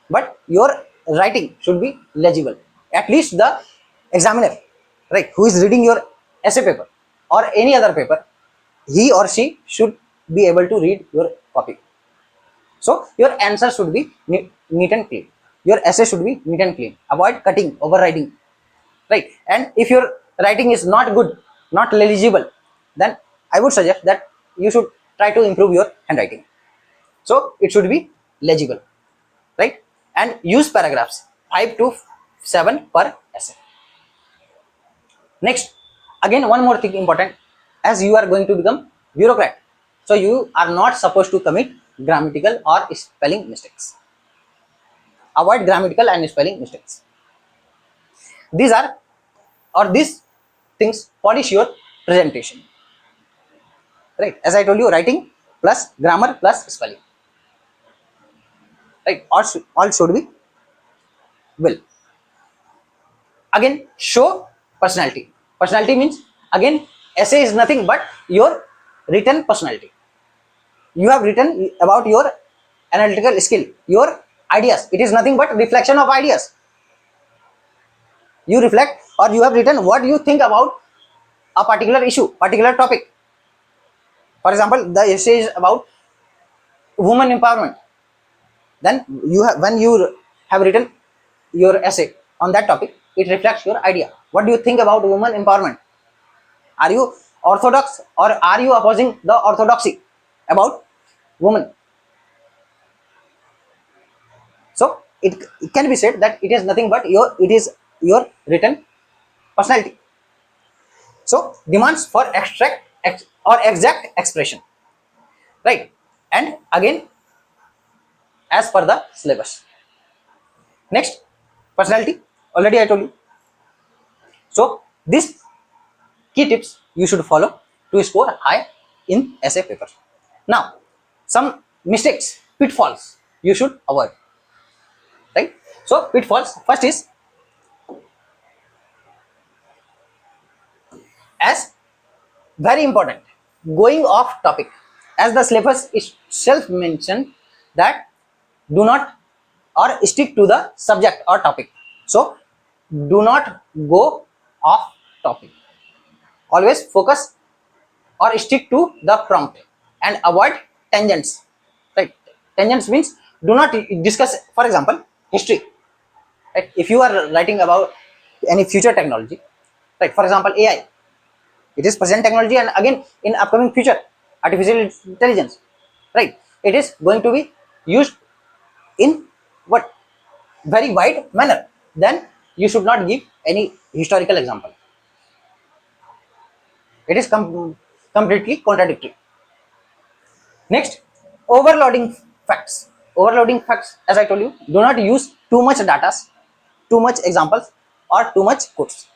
but your writing should be legible. At least the examiner, right, who is reading your essay paper or any other paper, he or she should be able to read your copy. So your answer should be neat and clean. Your essay should be neat and clean. Avoid cutting, overriding, right? And if your writing is not good, not legible, then I would suggest that you should try to improve your handwriting. So it should be legible, right? And use paragraphs 5 to 7 per essay. Next, again, one more thing important, as you are going to become bureaucrat, so you are not supposed to commit grammatical or spelling mistakes. Avoid grammatical and spelling mistakes. These are, or these things polish your presentation, right? As I told you, writing plus grammar plus spelling, right? All should be well. Again, show personality. Personality means, again, essay is nothing but your written personality. You have written about your analytical skill, your ideas. It is nothing but reflection of ideas. You reflect, or you have written what you think about a particular issue, particular topic. For example, the essay is about women empowerment. Then you have, when you have written your essay on that topic, it reflects your idea. What do you think about women empowerment? Are you orthodox or are you opposing the orthodoxy about women? So it can be said that it is nothing but it is your written personality. So demands for or exact expression, right? And again, as per the syllabus. Next, personality. Already I told you. So these key tips you should follow to score high in essay paper. Now, some mistakes, pitfalls you should avoid, right? So pitfalls, first is, as very important, going off topic. As the syllabus is self mentioned that do not or stick to the subject or topic. So do not go off topic. Always focus or stick to the prompt and avoid tangents, right? Tangents means do not discuss, for example, history, right? If you are writing about any future technology, right, for example, AI, it is present technology, and again in upcoming future, artificial intelligence, right, it is going to be used in what very wide manner. Then you should not give any historical example. It is completely contradictory. Next, overloading facts. Overloading facts, as I told you, do not use too much data, too much examples, or too much quotes.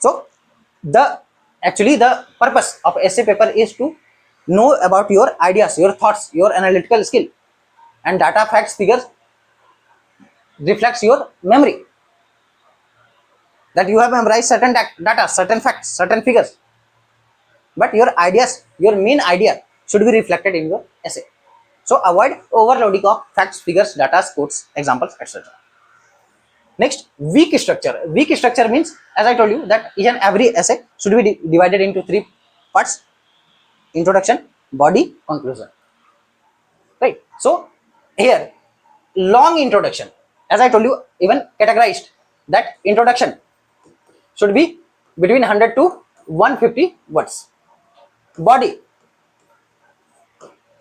So the actually the purpose of essay paper is to know about your ideas, your thoughts, your analytical skill, and data, facts, figures reflects your memory, that you have memorized certain data, certain facts, certain figures, but your ideas, your main idea should be reflected in your essay. So avoid overloading of facts, figures, data, quotes, examples, etc. Next, weak structure. Weak structure means, as I told you, that each and every essay should be divided into three parts: introduction, body, conclusion. Right? So here, long introduction, as I told you, even categorized that introduction should be between 100 to 150 words. Body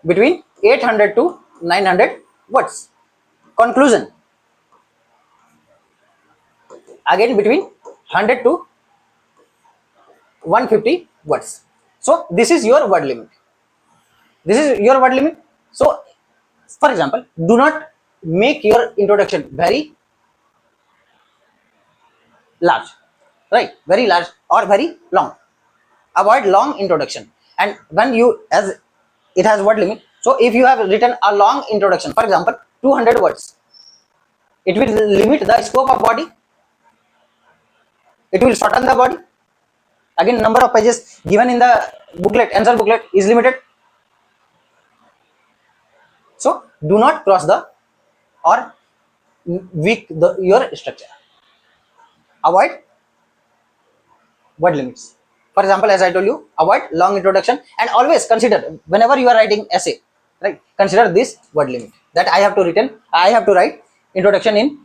between 800 to 900 words. Conclusion again between 100 to 150 words. So this is your word limit. This is your word limit. So for example, do not make your introduction very large, right? Very large or very long. Avoid long introduction. And when you, as it has word limit, so if you have written a long introduction, for example 200 words, it will limit the scope of body, it will shorten the body. Again, number of pages given in the booklet, answer booklet, is limited. So do not cross the or weak your structure. Avoid word limits. For example, as I told you, avoid long introduction, and always consider whenever you are writing essay, right? Consider this word limit, that I have to write introduction in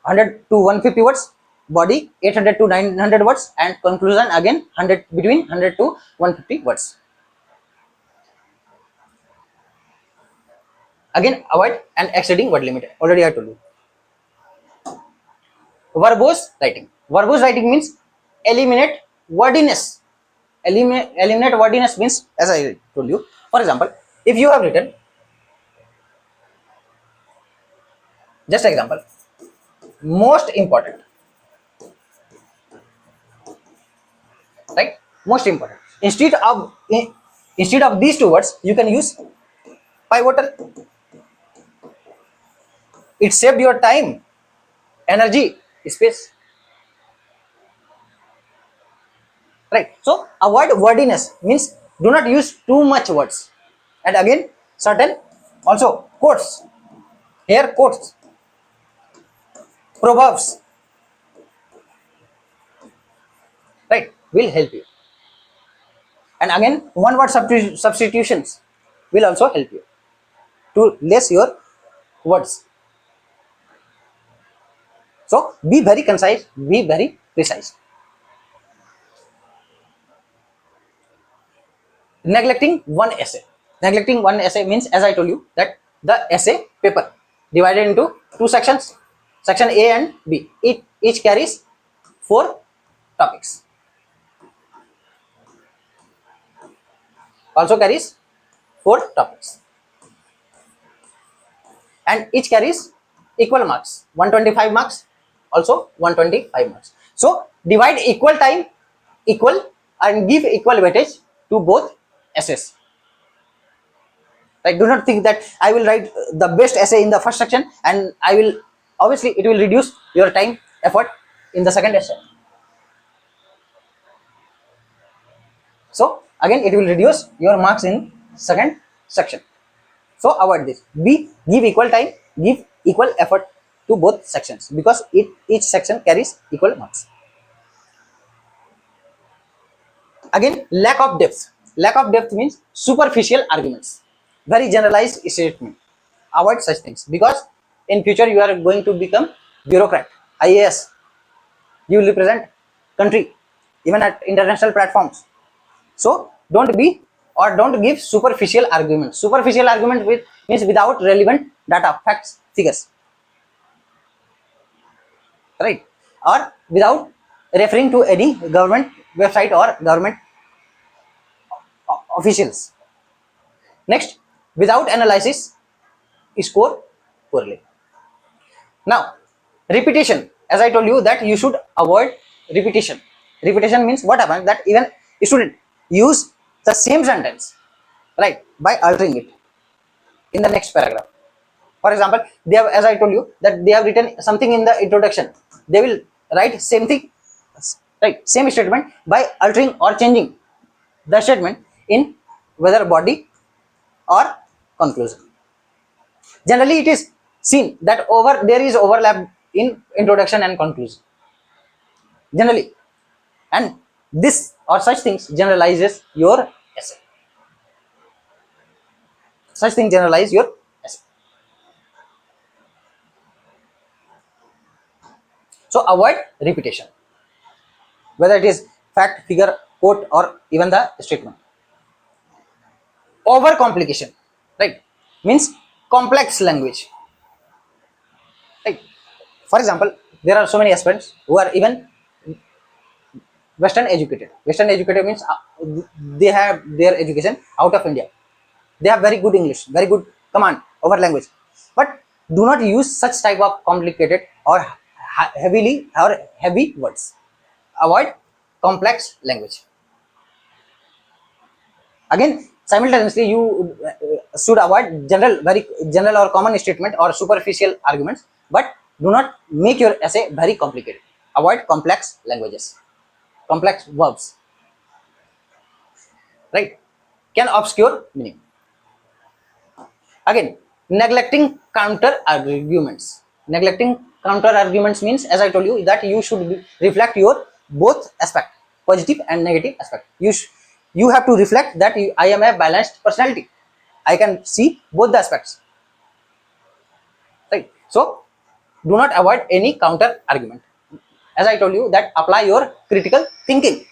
100 to 150 words, body 800 to 900 words, and conclusion again 100, between 100 to 150 words. Again, avoid an exceeding word limit. Already I told you. Verbose writing. Verbose writing means eliminate wordiness. Eliminate wordiness means, as I told you, for example, if you have written, just example, most important, right? Most important. Instead of these two words, you can use pivotal. It saved your time, energy, space. Right? So avoid wordiness means do not use too much words. And again, certain also quotes. Here quotes, proverbs, right, will help you. And again, one word substitutions will also help you to less your words. So be very concise, be very precise. Neglecting one essay. Neglecting one essay means, as I told you, that the essay paper divided into two sections, section A and B. Each carries 4 topics. Also carries 4 topics. And each carries equal marks, 125 marks, also 125 marks. So divide equal time, equal, and give equal weightage to both essays. Right? Do not think that I will write the best essay in the first section and I will, obviously it will reduce your time, effort in the second essay. So again it will reduce your marks in second section. So avoid this. Give equal time, give equal effort to both sections, because each section carries equal marks. Again, lack of depth. Lack of depth means superficial arguments, very generalized statement. Avoid such things, because in future you are going to become bureaucrat, IAS. You will represent country even at international platforms. So don't give superficial arguments. Superficial argument means without relevant data, facts, figures, right? Or without referring to any government website or government officials. Next, without analysis, score poorly. Now, repetition. As I told you that you should avoid repetition. Repetition means what happens that even student use the same sentence, right, by altering it in the next paragraph. For example, they have, as I told you, that they have written something in the introduction, they will write same thing, right, same statement by altering or changing the statement in whether body or conclusion. Generally it is seen that over there is overlap in introduction and conclusion generally, and this or such things generalizes your essay. Such thing generalize your essay. So avoid repetition, whether it is fact, figure, quote, or even the statement. Over complication, right, means complex language. Right. For example, there are so many aspirants who are even Western educated. Western educated means they have their education out of India. They have very good English, very good command over language, but do not use such type of complicated or heavily or heavy words. Avoid complex language. Again, simultaneously, you should avoid very general or common statement or superficial arguments, but do not make your essay very complicated. Avoid complex languages, complex verbs, right? Can obscure meaning. Again, neglecting counter arguments. Neglecting counter arguments means, as I told you, that you should reflect your both aspect, positive and negative aspect. You have to reflect that I am a balanced personality. I can see both the aspects, right? So, do not avoid any counter argument. As I told you, that apply your critical thinking,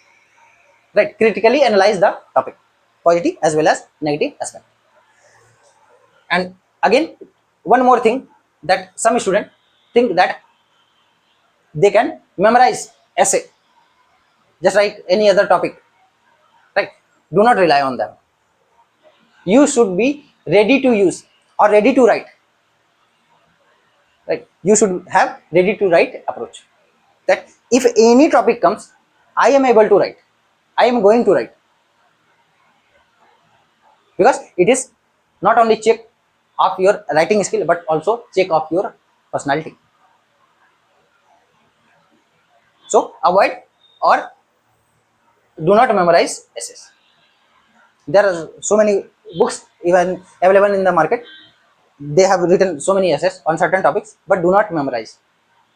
right? Critically analyze the topic, positive as well as negative aspect. And again, one more thing, that some students think that they can memorize essay just like any other topic, right? Do not rely on them. You should be ready to use or ready to write, right? You should have ready to write approach, that if any topic comes, I am able to write, I am going to write, because it is not only check of your writing skill but also check of your personality. So avoid or do not memorize essays. There are so many books even available in the market. They have written so many essays on certain topics, but do not memorize.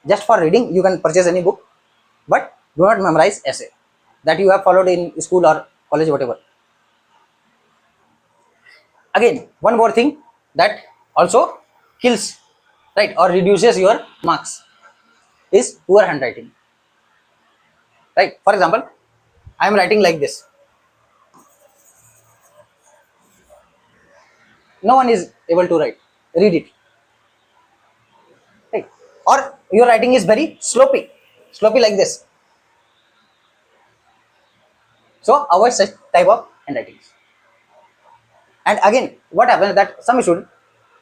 Just for reading you can purchase any book, but do not memorize essay that you have followed in school or college, whatever. Again, one more thing that also kills, right, or reduces your marks is poor handwriting, right? For example, I am writing like this, no one is able to read it, right? Or your writing is very sloppy like this. So avoid such type of handwritings. And again, what happens that some student,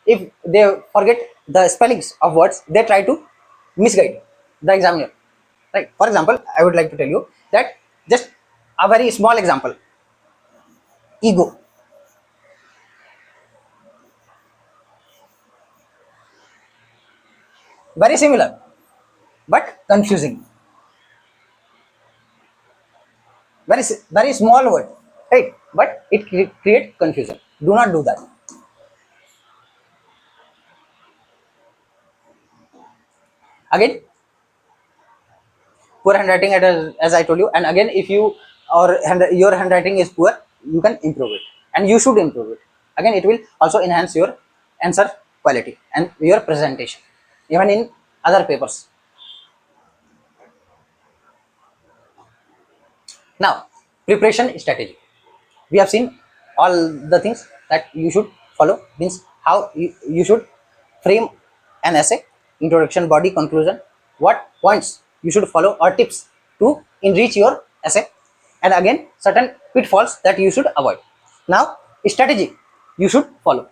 if they forget the spellings of words, they try to misguide the examiner, right? For example, I would like to tell you that just a very small example, ego. Very similar, but confusing. Very small word, right? But it create confusion. Do not do that. Again, poor handwriting, as I told you. And again, if you or your handwriting is poor, you can improve it, and you should improve it. Again, it will also enhance your answer quality and your presentation, even in other papers. Now, preparation strategy. We have seen all the things that you should follow. Means how you should frame an essay, introduction, body, conclusion. What points you should follow or tips to enrich your essay, and again certain pitfalls that you should avoid. Now, strategy you should follow.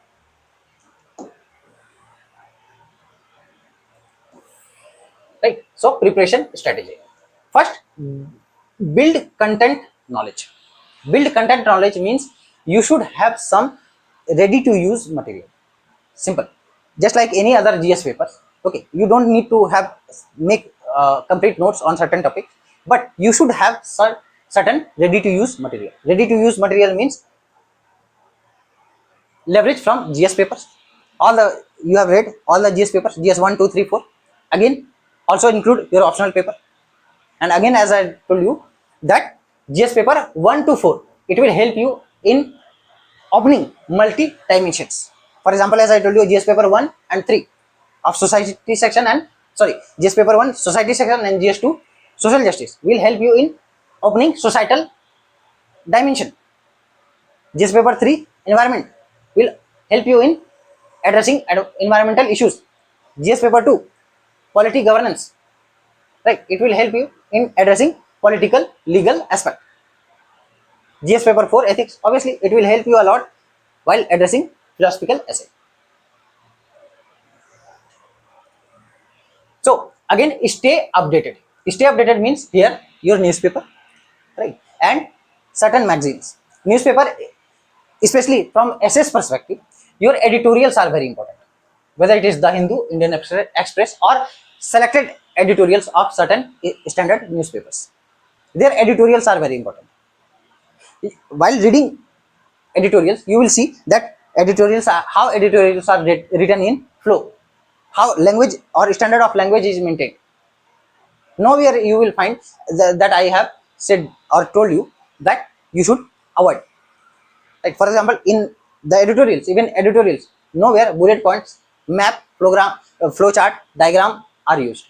Right. So preparation strategy. First, build content knowledge. Build content knowledge means you should have some ready to use material. Simple, just like any other GS papers. Okay, you don't need to have make complete notes on certain topic, but you should have certain ready to use material. Ready to use material means leverage from GS papers. All the you have read all the GS papers, GS 1, 2, 3, 4. Again, also include your optional paper. And again, as I told you, that GS paper 1 to 4, it will help you in opening multi dimensions. For example, as I told you, GS paper 1 and 3 of society section and GS paper 1 society section and GS 2 social justice will help you in opening societal dimension. GS paper 3 environment will help you in addressing environmental issues. GS paper 2 polity governance, right? It will help you in addressing political legal aspect. GS paper 4 ethics, obviously it will help you a lot while addressing philosophical essay. So again, stay updated. Stay updated means here your newspaper, right? And certain magazines. Newspaper, especially from SS perspective, your editorials are very important. Whether it is the Hindu, Indian Express, or selected editorials of certain standard newspapers, their editorials are very important. While reading editorials, you will see that editorials are how editorials are written in flow, how language or standard of language is maintained. Nowhere you will find that I have said or told you that you should avoid. Like for example, in the editorials, even editorials, nowhere bullet points, map, program, flow chart, diagram are used.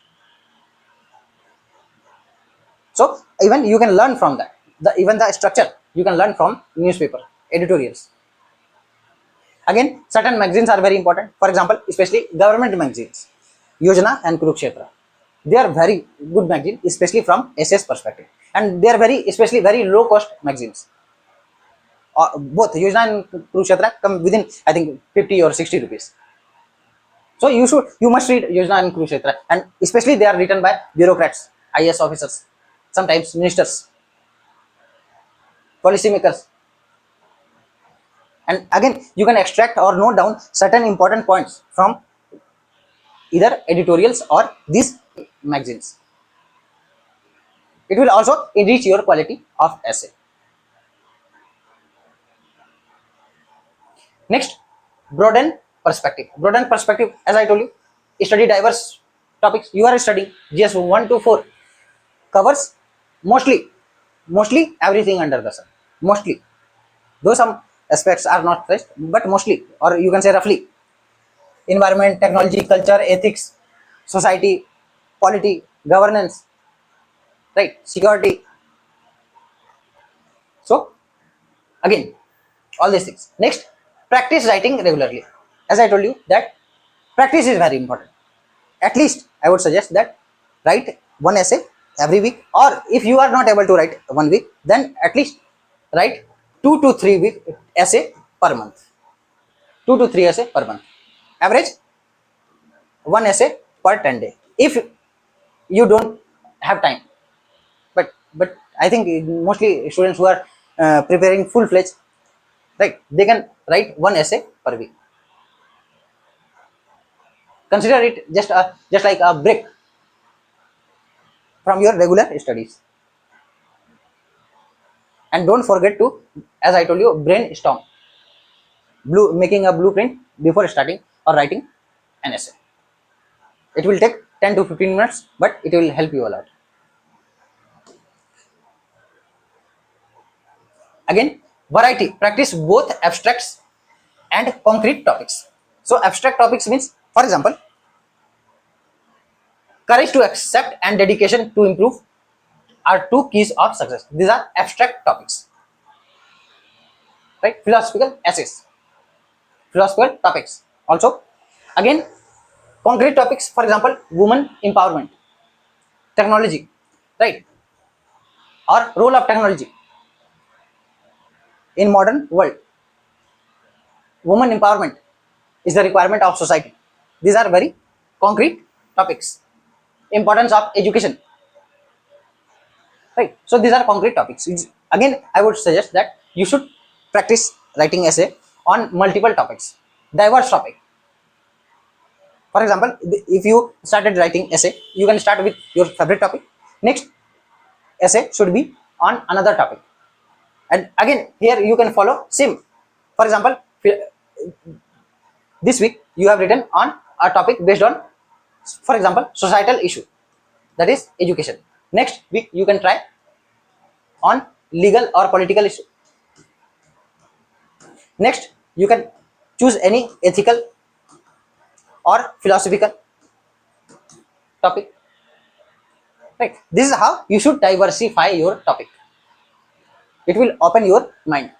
So even you can learn from that. Even the structure you can learn from newspaper editorials. Again, certain magazines are very important. For example, especially government magazines, Yojana and Kurukshetra. They are very good magazines, especially from SS perspective, and they are especially very low cost magazines. Both Yojana and Kurukshetra come within, I think, 50 or 60 rupees. So you must read Yojana and Kurukshetra, and especially they are written by bureaucrats, IS officers, sometimes ministers, policymakers. And again, you can extract or note down certain important points from either editorials or these magazines. It will also enrich your quality of essay. Next, broaden perspective. Broaden perspective, as I told you, study diverse topics. You are studying GS 1 to 4 covers mostly everything under the sun. Mostly, though some aspects are not touched, but mostly, or you can say roughly, environment, technology, culture, ethics, society, polity, governance, right, security. So again, all these things. Next, practice writing regularly. As I told you that practice is very important. At least I would suggest that write one essay every week, or if you are not able to write 1 week, then at least write 2 to 3 week essay per month. 2 to 3 essay per month. Average one essay per 10 day. If you don't have time, but I think mostly students who are preparing full fledged, right, they can write one essay per week. Consider it just like a break from your regular studies. And don't forget to, as I told you, brainstorm, making a blueprint before starting or writing an essay. It will take 10 to 15 minutes, but it will help you a lot. Again, variety. Practice both abstracts and concrete topics. So abstract topics means, for example, courage to accept and dedication to improve are two keys of success. These are abstract topics, right? Philosophical essays, philosophical topics. Also, again, concrete topics, for example, women empowerment, technology, right? Or role of technology in modern world. Women empowerment is the requirement of society. These are very concrete topics. Importance of education. right? So these are concrete topics. Again, I would suggest that you should practice writing essay on multiple topics, diverse topic. For example, if you started writing essay, you can start with your favorite topic. Next essay should be on another topic, and again here you can follow same. For example, this week you have written on a topic based on, for example, societal issue, that is education. Next week you can try on legal or political issue. Next you can choose any ethical or philosophical topic, right? This is how you should diversify your topic. It will open your mind.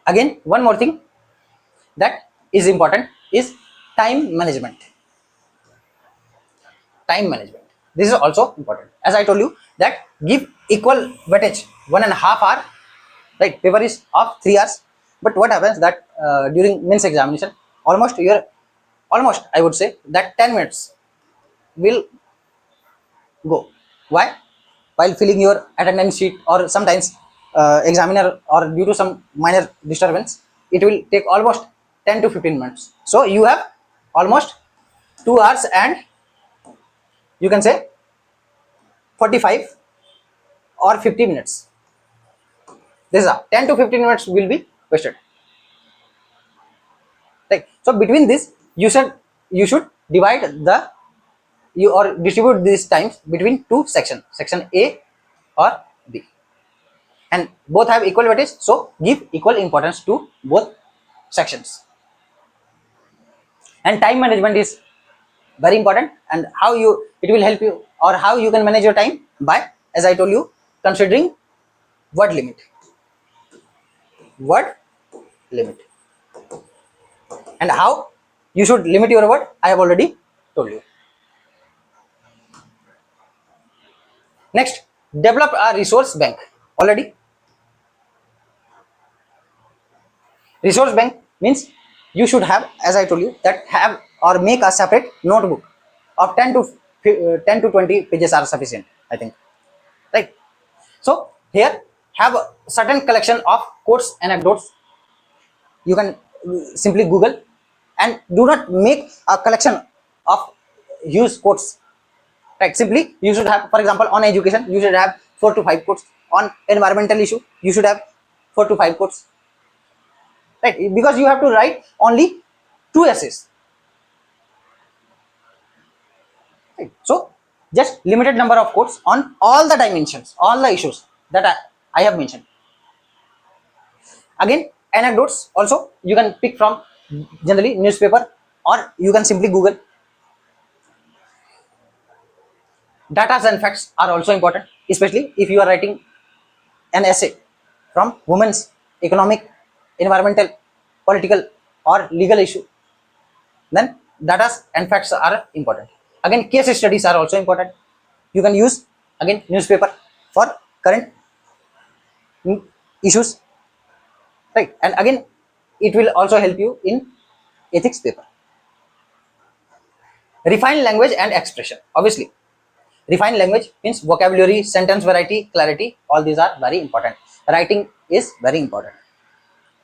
Again, one more thing that is important is time management. Time management, this is also important. As I told you that give equal weightage 1.5 hour, right? Paper is of 3 hours, but what happens that during means examination, almost I would say that 10 minutes will go. Why? While filling your attendance sheet, or sometimes examiner, or due to some minor disturbance, it will take almost 10 to 15 minutes. So you have almost 2 hours and you can say 45 or 50 minutes. This is 10 to 15 minutes will be wasted. Right? So between this, you should divide the you or distribute these times between two sections, section A or B, and both have equal weightage. So give equal importance to both sections. And time management is very important. And how you it will help you, or how you can manage your time by, as I told you, considering word limit. Word limit. And how you should limit your word, I have already told you. Next, develop a resource bank. Already, resource bank means you should have, as I told you, that have or make a separate notebook of 10 to 20 pages are sufficient, I think, right? So here have a certain collection of quotes, anecdotes. You can simply Google, and do not make a collection of huge quotes. Right? Simply you should have, for example, on education you should have 4 to 5 quotes. On environmental issue you should have 4 to 5 quotes. Right? Because you have to write only 2 essays. Right? So just limited number of quotes on all the dimensions, all the issues that I have mentioned. Again, anecdotes also you can pick from generally newspaper, or you can simply Google. Data and facts are also important, especially if you are writing an essay from women's economic, environmental, political, or legal issue. Then data and facts are important. Again, case studies are also important. You can use again newspaper for current issues, right? And again, it will also help you in ethics paper. Refine language and expression. Obviously, refined language means vocabulary, sentence variety, clarity. All these are very important. Writing is very important.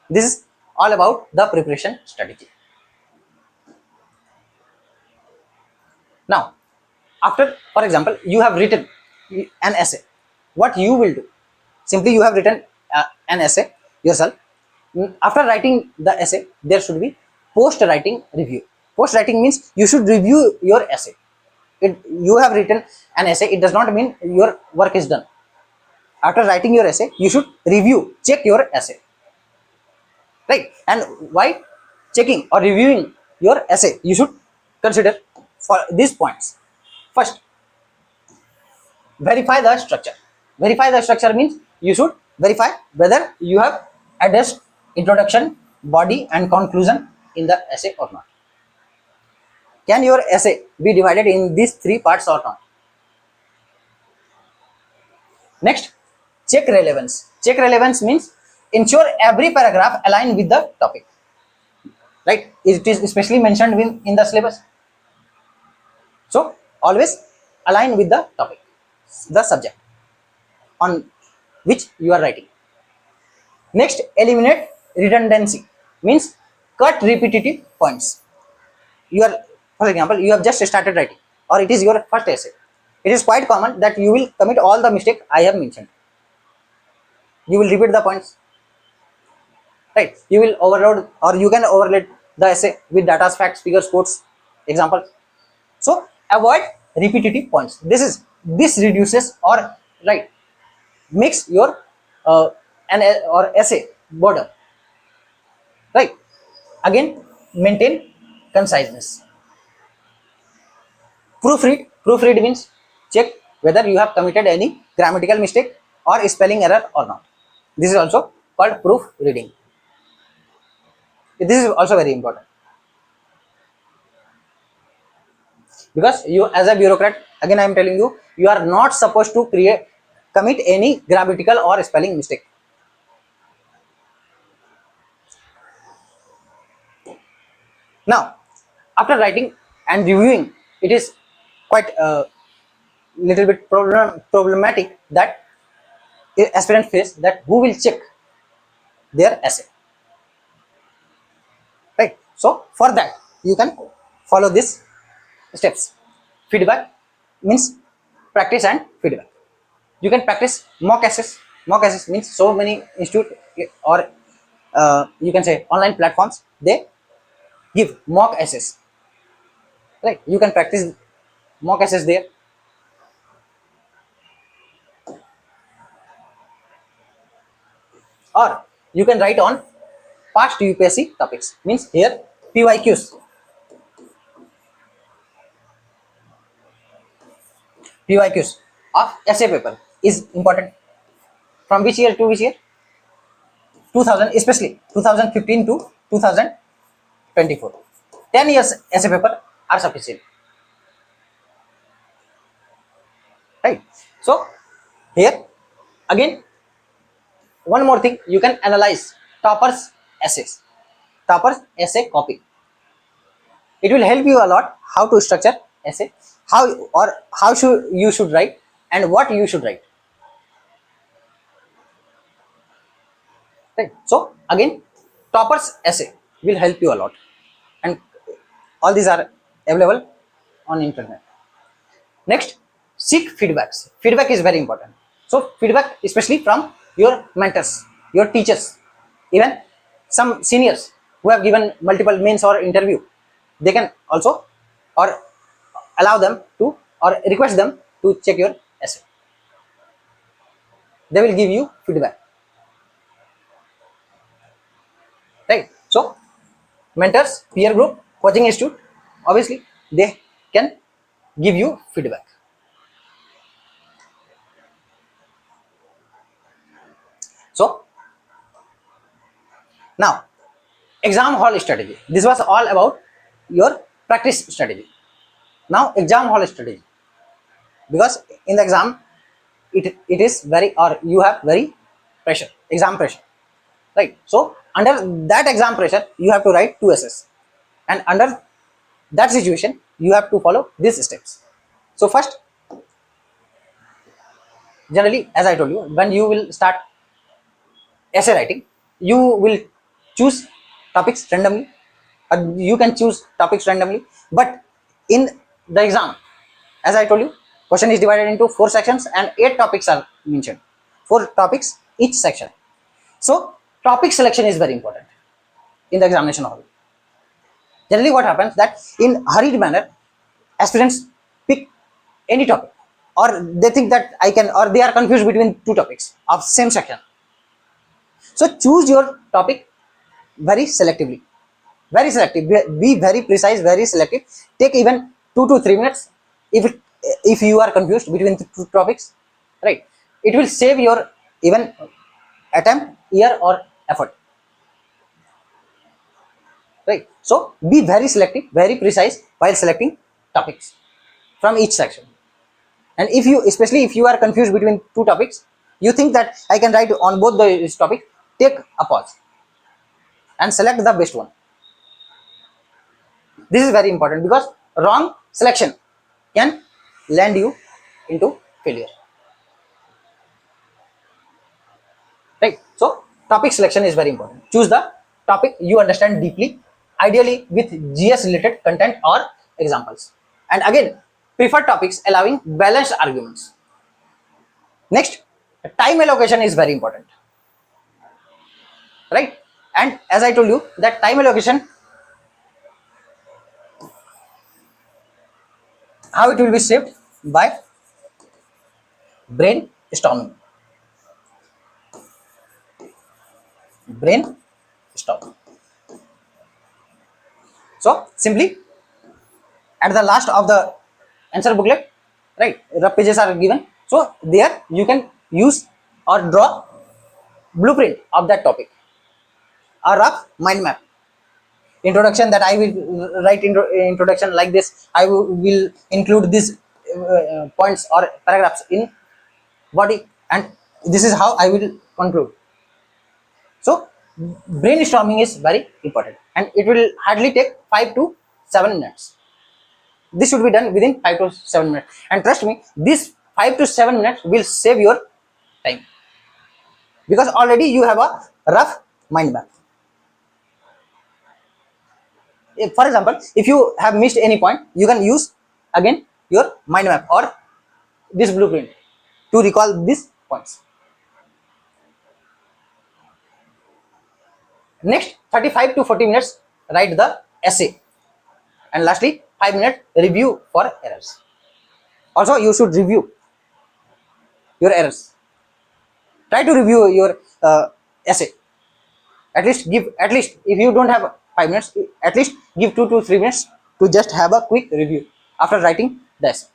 This is all about the preparation strategy. Now, after, for example, you have written an essay, what you will do? Simply, you have written an essay yourself. After writing the essay, there should be post-writing review. Post-writing means you should review your essay. You have written an essay, it does not mean your work is done. After writing your essay, you should review, check your essay, right? And why checking or reviewing your essay, you should consider for these points. First, verify the structure. Verify the structure means you should verify whether you have addressed introduction, body, and conclusion in the essay or not. Can your essay be divided in these 3 parts or not? Next, check relevance. Check relevance means ensure every paragraph align with the topic. right? It is especially mentioned in the syllabus. So always align with the topic, the subject on which you are writing. Next, eliminate redundancy, means cut repetitive points. You are, for example, you have just started writing, or it is your first essay. It is quite common that you will commit all the mistake I have mentioned. You will repeat the points, right? You will overload, or you can overload the essay with data, facts, figures, quotes, examples. So avoid repetitive points. This reduces, or right, makes your an or essay border, right? Again, maintain conciseness. Proofread means check whether you have committed any grammatical mistake or spelling error or not. This is also called proofreading. This is also very important, because you, as a bureaucrat, again I am telling you, you are not supposed to commit any grammatical or spelling mistake. Now, after writing and reviewing, it is quite a little bit problematic that aspirants face, that who will check their essay, right? So for that, you can follow these steps. Feedback means practice and feedback. You can practice mock essays. Mock essays means so many institute, or you can say online platforms, they give mock essays, right? You can practice mock essays there. Or you can write on past UPSC topics, means here PYQs. PYQs of essay paper is important. From which year to which year? 2000, especially 2015 to 2024. 10 years essay paper are sufficient, right? So here again, one more thing, you can analyze toppers essays, toppers essay copy. It will help you a lot how to structure essay, how, or how should you should write, and what you should write, right? So again, toppers essay will help you a lot, and all these are available on internet. Next, seek feedbacks. Feedback is very important. So feedback especially from your mentors, your teachers, even some seniors who have given multiple mains or interview, they can also, or allow them to, or request them to check your essay. They will give you feedback, right? So mentors, peer group, coaching institute, obviously they can give you feedback. So now, exam hall strategy. This was all about your practice strategy. Now exam hall strategy, because in the exam, it is very, or you have very pressure, exam pressure, right? So under that exam pressure, you have to write 2 essays, and under that situation, you have to follow these steps. So first, generally, as I told you, when you will start essay writing, you will choose topics randomly, or you can choose topics randomly. But in the exam, as I told you, question is divided into 4 sections and 8 topics are mentioned, 4 topics each section. So topic selection is very important in the examination hall. Generally what happens, that in hurried manner, aspirants pick any topic, or they think that I can, or they are confused between 2 topics of same section. So choose your topic very selectively, very selective. Be very precise, very selective. Take even 2 to 3 minutes. If you are confused between the 2 topics, right? It will save your even attempt, year, or effort, right? So be very selective, very precise while selecting topics from each section. And if you, especially if you are confused between 2 topics, you think that I can write on both the topics, take a pause and select the best one. This is very important because wrong selection can land you into failure. Right? So topic selection is very important. Choose the topic you understand deeply, ideally with GS related content or examples. And again, prefer topics allowing balanced arguments. Next, time allocation is very important. Right? And as I told you, that time allocation, how it will be shaped by brainstorming. Brainstorming. So simply at the last of the answer booklet, right, rough pages are given. So there you can use or draw blueprint of that topic, a rough mind map. Introduction, that I will write introduction like this. I will include these points or paragraphs in body, and this is how I will conclude. So brainstorming is very important, and it will hardly take 5 to 7 minutes. This should be done within 5 to 7 minutes, and trust me, this 5 to 7 minutes will save your time because already you have a rough mind map. For example, if you have missed any point, you can use again your mind map or this blueprint to recall these points. Next 35 to 40 minutes write the essay, and lastly 5 minutes review for errors. Also you should review your errors. Try to review your essay. At least if you don't have 5 minutes, at least give 2 to 3 minutes to just have a quick review after writing the essay,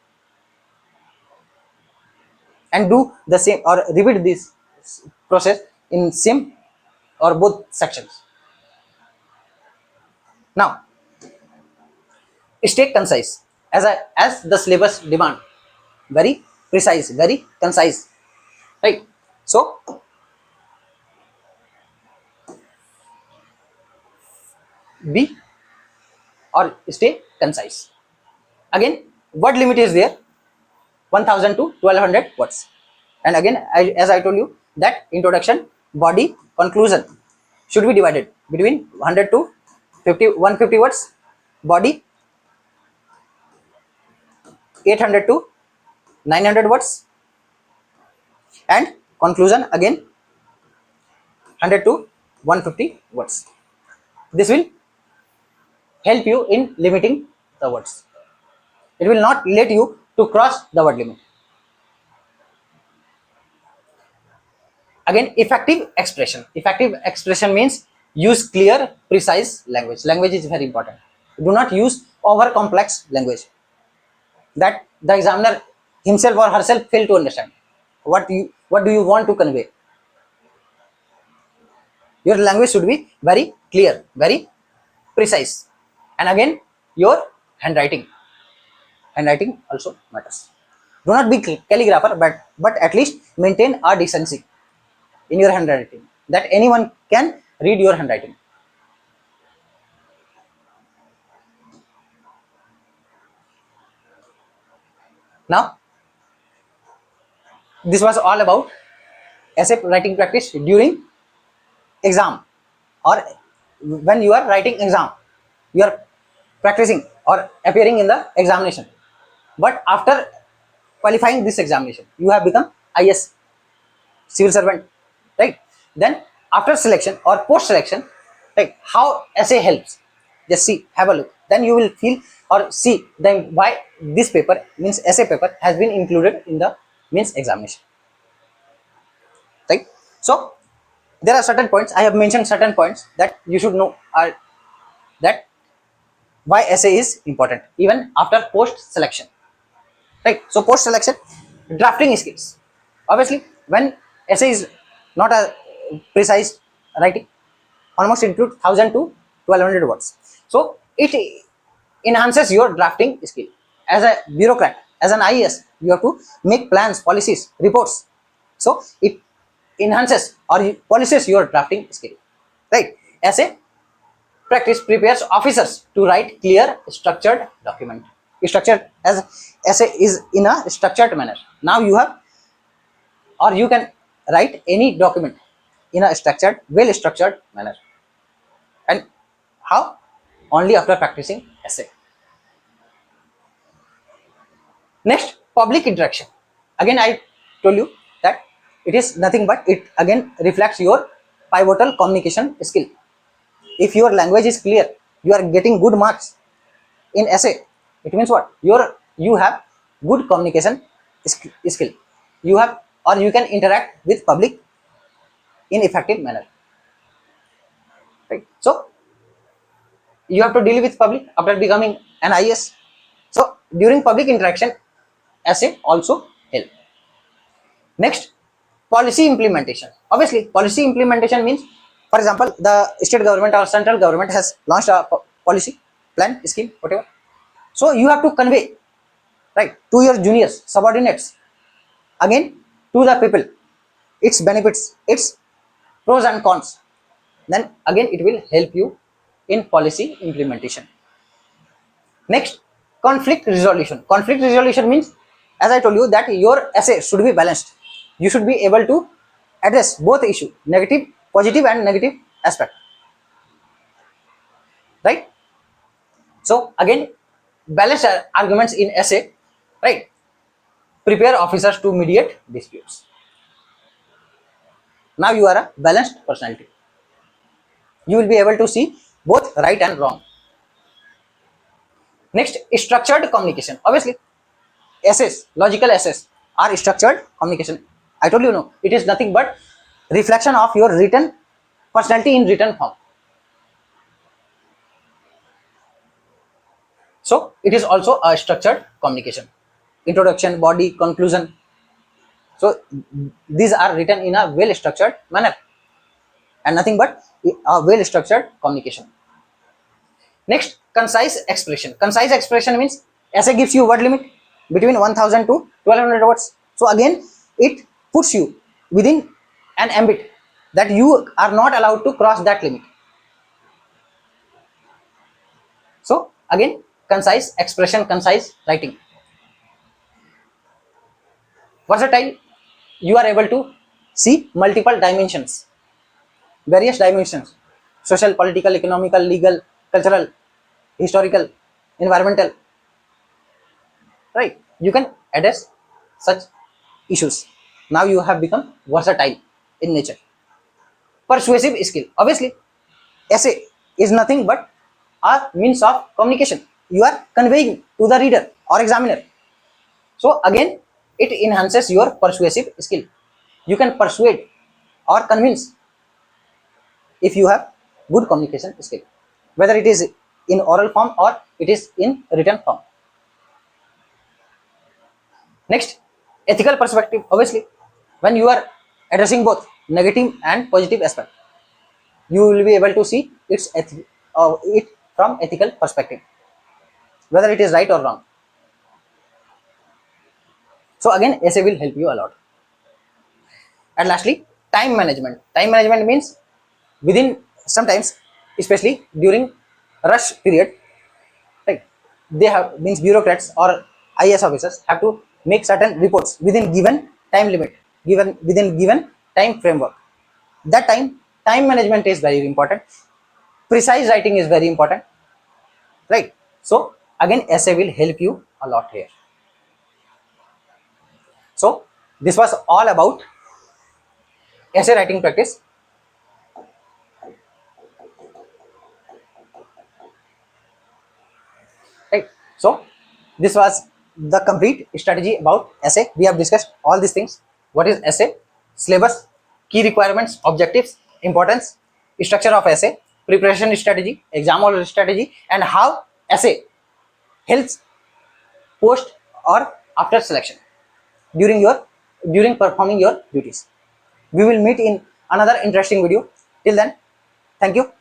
and do the same or repeat this process in same or both sections. Now stay concise as the syllabus demand. Very precise, very concise, right? So be or stay concise. Again, word limit is there, 1000 to 1200 words. And again, as I told you, that introduction, body, conclusion should be divided between 100 to 150 words, body 800 to 900 words, and conclusion again 100 to 150 words. This will help you in limiting the words. It will not let you to cross the word limit. Again, effective expression. Effective expression means use clear, precise language. Language is very important. Do not use over complex language that the examiner himself or herself fail to understand. What do you want to convey? Your language should be very clear, very precise. And again, your handwriting. Handwriting also matters. Do not be calligrapher, but at least maintain a decency in your handwriting, that anyone can read your handwriting. Now, this was all about essay writing practice during exam, or when you are writing exam, you are practicing or appearing in the examination. But after qualifying this examination, you have become IS civil servant, right? Then after selection or post selection, like how essay helps, just see, have a look, then you will feel or see then why this paper means essay paper has been included in the means examination, right? So there are certain points I have mentioned, certain points that you should know are that why essay is important even after post selection, right? So post selection, drafting skills. Obviously when essay is not a precise writing, almost include 1000 to 1200 words, so it enhances your drafting skill. As a bureaucrat, as an IAS, you have to make plans, policies, reports, so it enhances or polishes your drafting skill, right? Essay practice prepares officers to write clear structured document. Structured as essay is in a structured manner. Now you have, or you can write any document in a structured, well structured manner. And how? Only after practicing essay. Next, public interaction. Again, I told you that it is nothing but it again reflects your pivotal communication skill. If your language is clear, you are getting good marks in essay. It means what? You have good communication skill. You have, or you can interact with public in effective manner. Right? So you have to deal with public after becoming an IS. So during public interaction, essay also help. Next, policy implementation. Obviously, policy implementation means, for example, the state government or central government has launched a policy, plan, scheme, whatever. So you have to convey, right, to your juniors, subordinates, again to the people, its benefits, its pros and cons. Then again, it will help you in policy implementation. Next, conflict resolution. Conflict resolution means, as I told you, that your essay should be balanced. You should be able to address both issue, negative, positive and negative aspect. Right? So again, balanced arguments in essay, right? Prepare officers to mediate disputes. Now you are a balanced personality. You will be able to see both right and wrong. Next, structured communication. Obviously, essays, logical essays are structured communication. I told you, no, it is nothing but reflection of your written personality in written form. So it is also a structured communication. Introduction, body, conclusion. So these are written in a well structured manner and nothing but a well structured communication. Next, concise expression. Concise expression means essay gives you word limit between 1000 to 1200 words. So again, it puts you within an ambit that you are not allowed to cross that limit. So again, concise expression, concise writing. Versatile, you are able to see multiple dimensions, various dimensions: social, political, economical, legal, cultural, historical, environmental. Right? You can address such issues. Now you have become versatile in nature. Persuasive skill. Obviously, essay is nothing but a means of communication. You are conveying to the reader or examiner. So again, it enhances your persuasive skill. You can persuade or convince if you have good communication skill, whether it is in oral form or it is in written form. Next, ethical perspective. Obviously, when you are addressing both negative and positive aspect, you will be able to see it from ethical perspective, whether it is right or wrong. So again, essay will help you a lot. And lastly, time management. Time management means within, sometimes, especially during rush period, right? They have, means bureaucrats or IS officers have to make certain reports within given time limit, given within given time framework. That time management is very important. Precise writing is very important, right? So again, essay will help you a lot here. So this was all about essay writing practice. Right? So this was the complete strategy about essay. We have discussed all these things: what is essay, syllabus, key requirements, objectives, importance, structure of essay, preparation strategy, exam hall strategy, and how essay helps post or after selection during performing your duties. We will meet in another interesting video. Till then, thank you.